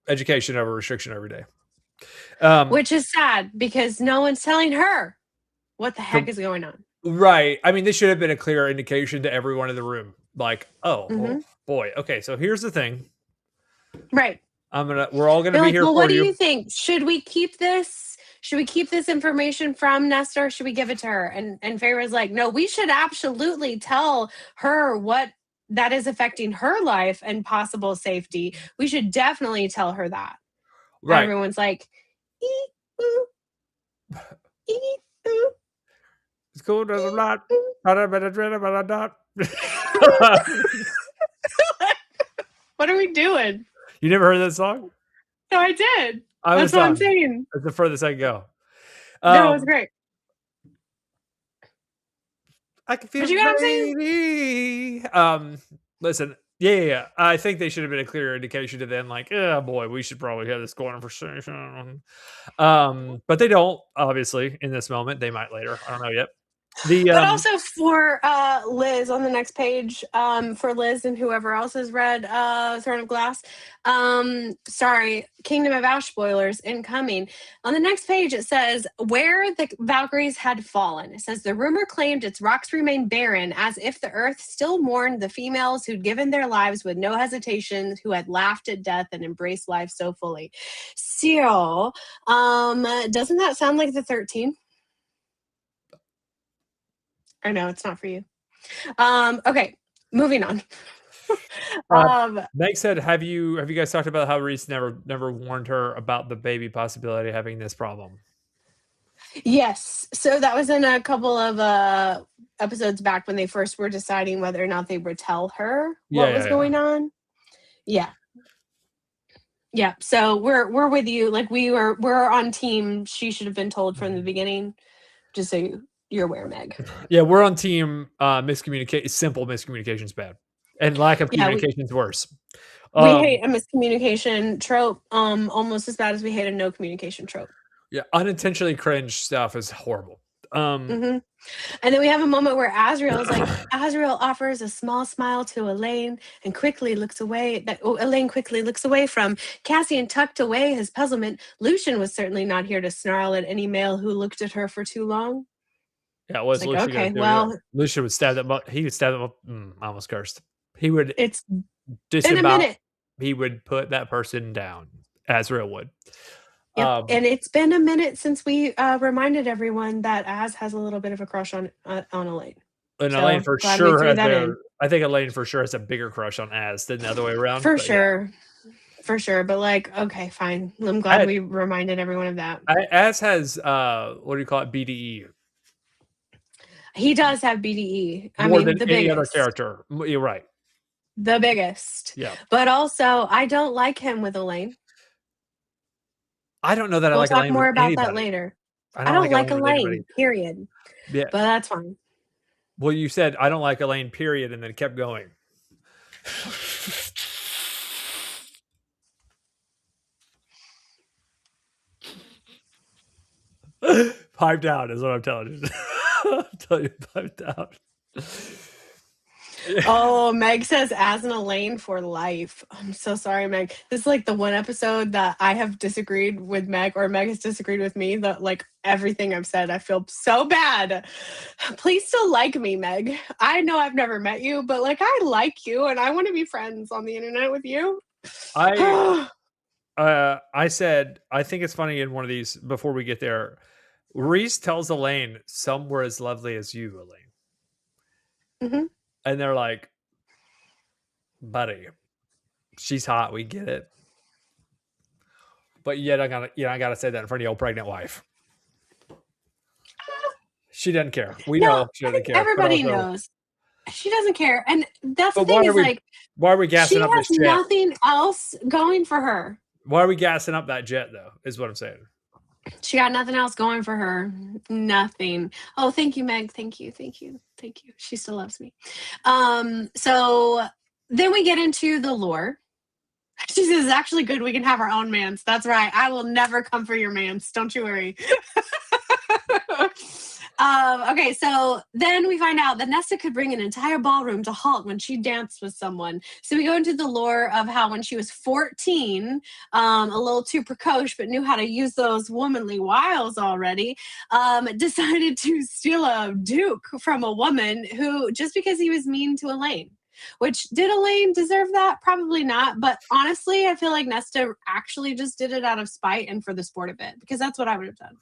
B: Education over restriction every day.
A: Which is sad because no one's telling her what the heck is going on.
B: Right. I mean, this should have been a clear indication to everyone in the room. Like, oh boy. Okay. So here's the thing.
A: Right.
B: We're all gonna be here.
A: Well,
B: for
A: what do you think? Should we keep this? Should we keep this information from Nesta or should we give it to her? And Feyre's like, no, we should absolutely tell her what that is affecting her life and possible safety. We should definitely tell her that. Right. Everyone's like,
B: It's cool as a lot. Not a bit of dread about a dot.
A: What are we doing?
B: You never heard that song?
A: No, I did.
B: I
A: That's
B: was
A: what I'm
B: done.
A: saying.
B: That's the furthest I can go.
A: No, it's great.
B: I can feel
A: But you know what I'm saying?
B: rainy. Listen, yeah. I think they should have been a clearer indication to them, like, oh boy, we should probably have this conversation. But they don't, obviously, in this moment. They might later. I don't know yet.
A: But also for Liz on the next page, for Liz and whoever else has read Throne of Glass, sorry, Kingdom of Ash spoilers incoming. On the next page, it says, where the Valkyries had fallen. It says, the rumor claimed its rocks remained barren, as if the earth still mourned the females who'd given their lives with no hesitation, who had laughed at death and embraced life so fully. So, doesn't that sound like the 13? I know it's not for you. Okay, moving on.
B: Meg said, "Have you guys talked about how Rhys never warned her about the baby possibility of having this problem?"
A: Yes, so that was in a couple of episodes back when they first were deciding whether or not they would tell her what was going on. Yeah. So we're with you. Like we're on team. She should have been told from the beginning. Just so you're aware, Meg.
B: Yeah, we're on team miscommunicate. Simple miscommunication's bad, and lack of communication is worse.
A: We hate a miscommunication trope almost as bad as we hate a no communication trope.
B: Yeah, unintentionally cringe stuff is horrible.
A: And then we have a moment where Azriel is like, Azriel offers a small smile to Elaine and quickly looks away. Elaine quickly looks away from Cassian, tucked away his puzzlement. Lucian was certainly not here to snarl at any male who looked at her for too long.
B: Yeah, it was
A: like,
B: Lucian.
A: Okay, well,
B: Lucian would stab them up. He would stab them up. I almost cursed. He would.
A: It's
B: been a minute. He would put that person down. Azriel would.
A: Yep. And it's been a minute since we reminded everyone that Az has a little bit of a crush on Elaine.
B: And so Elaine for sure has I think Elaine for sure has a bigger crush on Az than the other way around.
A: For sure. For sure. But like, okay, fine. I'm glad we reminded everyone of that.
B: Az has what do you call it? BDE.
A: He does have BDE.
B: More than any other character. You're right.
A: The biggest.
B: Yeah.
A: But also, I don't like him with Elaine.
B: I don't know that I like
A: Elaine.
B: We'll talk
A: more about that later. I don't like Elaine, period.
B: Yeah.
A: But that's fine.
B: Well, you said, I don't like Elaine, period, and then kept going. Piped out is what I'm telling you. I'm telling you, piped out.
A: Oh, Meg says Az and Elaine for life. I'm so sorry, Meg. This is like the one episode that I have disagreed with Meg, or Meg has disagreed with me. That like everything I've said, I feel so bad. Please still like me, Meg. I know I've never met you, but like I like you and I want to be friends on the internet with you.
B: I said, I think it's funny in one of these before we get there. Rhys tells Elaine, some were as lovely as you, Elaine.
A: Mm-hmm.
B: And they're like, buddy, she's hot. We get it. But yet I gotta say that in front of your old pregnant wife. She doesn't care. We know she doesn't care.
A: Everybody knows. She doesn't care. And that's the thing is
B: why are we gassing up this jet?
A: She has nothing else going for her.
B: Why are we gassing up that jet though, is what I'm saying.
A: She got nothing else going for her. Nothing. Oh, thank you, Meg. Thank you. She still loves me. So then we get into the lore. She says, it's actually good we can have our own mans. That's right. I will never come for your mans. Don't you worry. Okay, so then we find out that Nesta could bring an entire ballroom to halt when she danced with someone. So we go into the lore of how when she was 14, a little too precocious, but knew how to use those womanly wiles already, decided to steal a duke from a woman who, just because he was mean to Elaine. Which, did Elaine deserve that? Probably not. But honestly, I feel like Nesta actually just did it out of spite and for the sport of it, because that's what I would have done.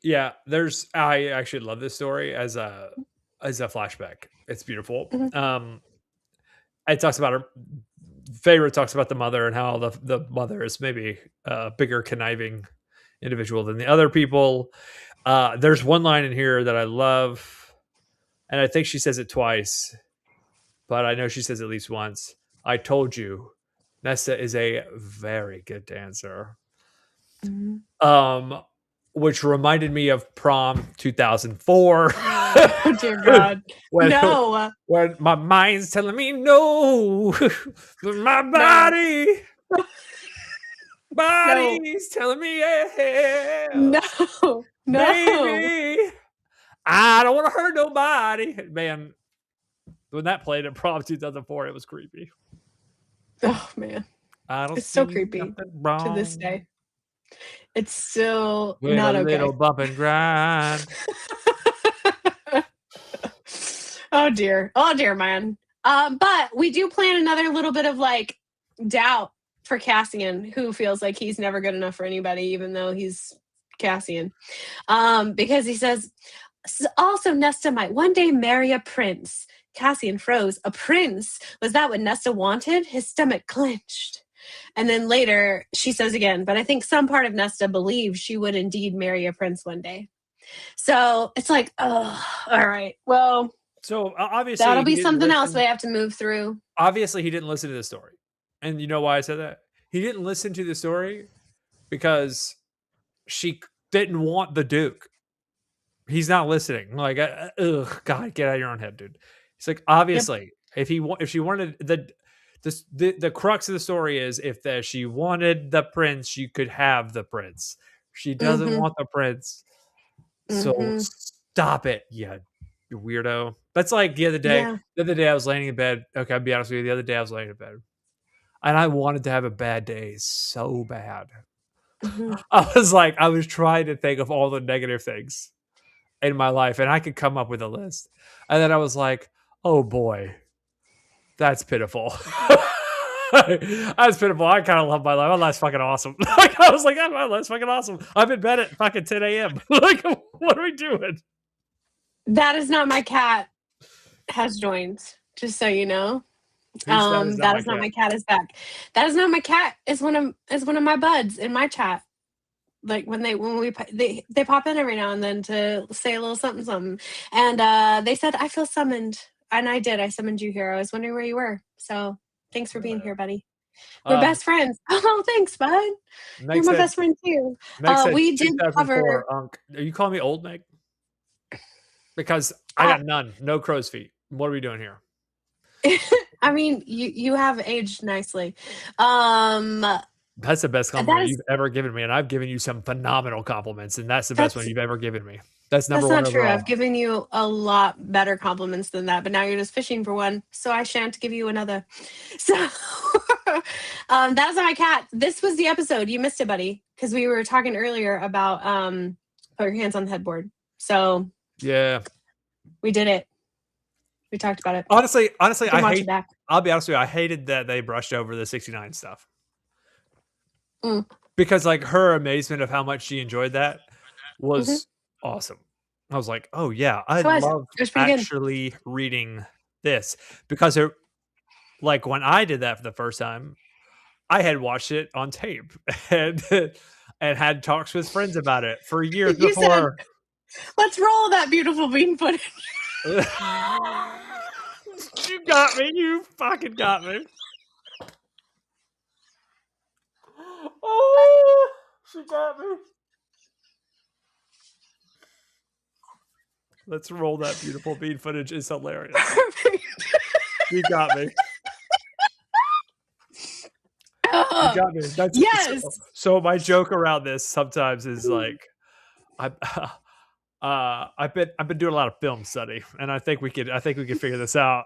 B: Yeah, I actually love this story as a flashback. It's beautiful.
A: Mm-hmm.
B: It talks about her favorite, talks about the mother and how the mother is maybe a bigger conniving individual than the other people. There's one line in here that I love, and I think she says it twice, but I know she says it at least once. I told you, Nesta is a very good dancer. Which reminded me of prom 2004.
A: Oh dear God.
B: when,
A: No.
B: when my mind's telling me no, my body, body's telling me yeah.
A: No.
B: Baby, I don't want to hurt nobody. Man, when that played at prom 2004, it was creepy.
A: Oh man.
B: I don't
A: It's so
B: see
A: creepy
B: nothing wrong
A: to this day. It's still
B: with
A: not
B: a
A: okay.
B: little bump and grind.
A: Oh dear, man. But we do plan another little bit of like doubt for Cassian, who feels like he's never good enough for anybody, even though he's Cassian. Because he says, also Nesta might one day marry a prince. Cassian froze. A prince? Was that what Nesta wanted? His stomach clenched. And then later she says again, but I think some part of Nesta believed she would indeed marry a prince one day. So it's like, oh, all right. Well,
B: so obviously
A: that'll be something else they have to move through.
B: Obviously, he didn't listen to the story. And you know why I said that? He didn't listen to the story because she didn't want the Duke. He's not listening. Like, ugh, God, get out of your own head, dude. It's like, obviously, if she wanted the crux of the story is if she wanted the prince, she could have the prince. She doesn't want the prince. So stop it, you weirdo. That's like the other day.
A: Yeah.
B: The other day I was laying in bed. Okay, I'll be honest with you. The other day I was laying in bed. And I wanted to have a bad day so bad. I was trying to think of all the negative things in my life, and I could come up with a list. And then I was like, oh boy, that's pitiful. That's pitiful. I kind of love my life. My life's fucking awesome. Like, I was like, oh, my life's fucking awesome. I'm in bed at fucking 10 a.m. Like, what are we doing?
A: That is not my cat has joined, just so you know. That is not my cat is back. That is not my cat is one of my buds in my chat. Like when they pop in every now and then to say a little something. And they said, I feel summoned. And I did. I summoned you here. I was wondering where you were. So thanks for being here, buddy. We're best friends. Oh, thanks, bud. You're my best friend too. We did cover.
B: Are you calling me old, Meg? Because I got none. No crow's feet. What are we doing here?
A: I mean, you have aged nicely.
B: That's the best compliment you've ever given me, and I've given you some phenomenal compliments, and that's the best one you've ever given me. That's number one.
A: That's not true. I've given you a lot better compliments than that, but now you're just fishing for one, so I shan't give you another. So that's my cat. This was the episode. You missed it, buddy, because we were talking earlier about put your hands on the headboard. So
B: yeah,
A: we did it. We talked about it.
B: Honestly, I'll be honest with you. I hated that they brushed over the 69 stuff. Because like her amazement of how much she enjoyed that was awesome. I was like, oh yeah, I love actually reading this, because it, like when I did that for the first time, I had watched it on tape and had talks with friends about it for years before.
A: Said, let's roll that beautiful bean footage.
B: You got me. You fucking got me. Oh, she got me. Let's roll that beautiful bean footage. It's hilarious. You got me. You got me. That's
A: yes.
B: So my joke around this sometimes is like, I've been doing a lot of film study, and I think we could figure this out.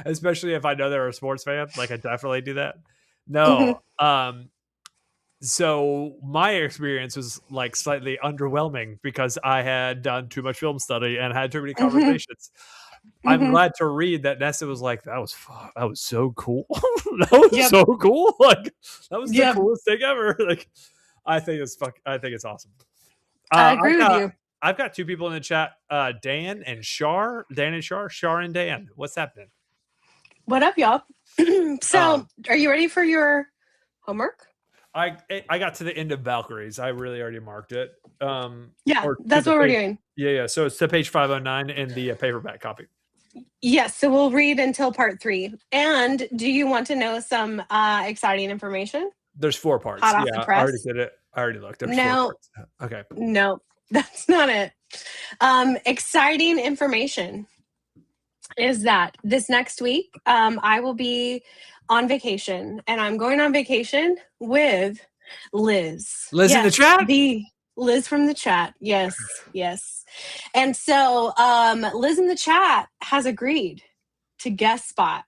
B: Especially if I know they're a sports fan, like I definitely do that. No, so my experience was like slightly underwhelming because I had done too much film study and had too many conversations. I'm glad to read that Nessa was like, that was so cool. That was so cool. Like that was the coolest thing ever. Like I think it's awesome.
A: I agree with you.
B: I've got two people in the chat, Dan and Shar. Shar and Dan. What's happening?
A: What up, y'all? So, are you ready for your homework?
B: I got to the end of Valkyries. I really already marked it.
A: Yeah,
B: Or
A: that's what we're
B: page,
A: doing.
B: Yeah. So it's to page 509 in the paperback copy.
A: Yes, so we'll read until part 3. And do you want to know some exciting information?
B: There's 4 parts.
A: Hot off the
B: I already
A: press?
B: did it. I already looked. There's 4
A: No,
B: parts. Okay.
A: no, that's not it. Exciting information is that this next week, I will be on vacation, and I'm going on vacation with Liz.
B: Liz in the chat?
A: The Liz from the chat. Yes. And so Liz in the chat has agreed to guest spot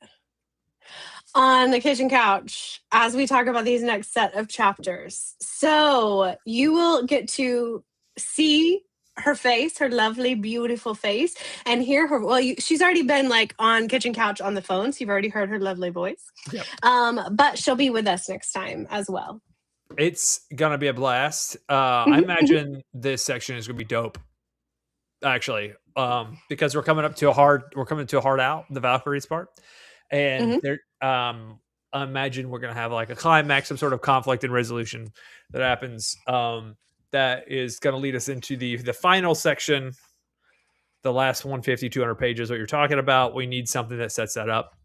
A: on the kitchen couch as we talk about these next set of chapters. So you will get to see her face, her lovely, beautiful face, and hear her. Well, she's already been like on kitchen couch on the phone, so you've already heard her lovely voice.
B: Yep.
A: But she'll be with us next time as well.
B: It's gonna be a blast. I imagine this section is gonna be dope. Actually, because we're coming to a hard out, the Valkyries part, and there, I imagine we're gonna have like a climax, some sort of conflict and resolution that happens. That is going to lead us into the final section, the last 150, 200 pages, what you're talking about. We need something that sets that up.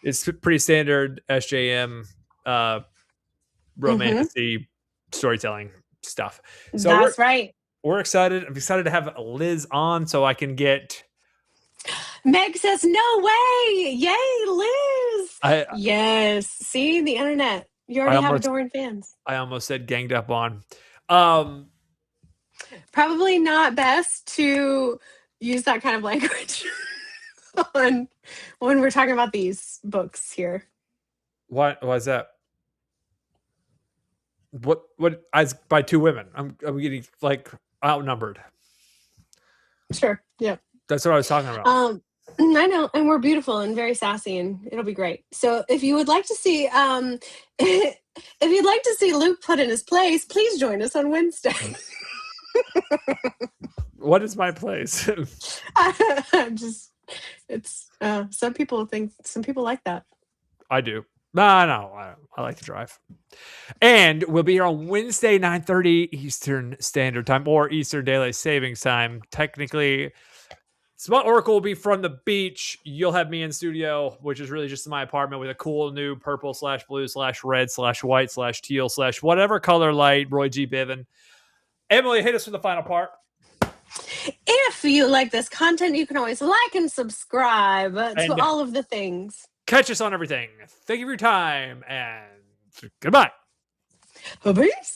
B: It's pretty standard SJM, romantasy storytelling stuff. So
A: that's right.
B: We're excited. I'm excited to have Liz on so I can get...
A: Meg says, no way. Yay, Liz. Yes. See, the internet. You already have adoring fans.
B: I almost said ganged up on.
A: Probably not best to use that kind of language when we're talking about these books here.
B: What was that? What as by 2 women? I'm getting like outnumbered.
A: Sure. Yep.
B: That's what I was talking about.
A: I know, and we're beautiful and very sassy, and it'll be great. So if you would like to see if you'd like to see Luke put in his place, please join us on Wednesday.
B: What is my place?
A: It's some people like that.
B: I do. No, I like to drive. And we'll be here on Wednesday, 9:30 Eastern Standard Time or Eastern Daylight Savings Time. Technically, Smut Oracle will be from the beach. You'll have me in studio, which is really just my apartment with a cool new purple / blue / red / white / teal / whatever color light. Roy G. Biven. Emily, hit us for the final part.
A: If you like this content, you can always like and subscribe to all of the things.
B: Catch us on everything. Thank you for your time, and goodbye.
A: Peace.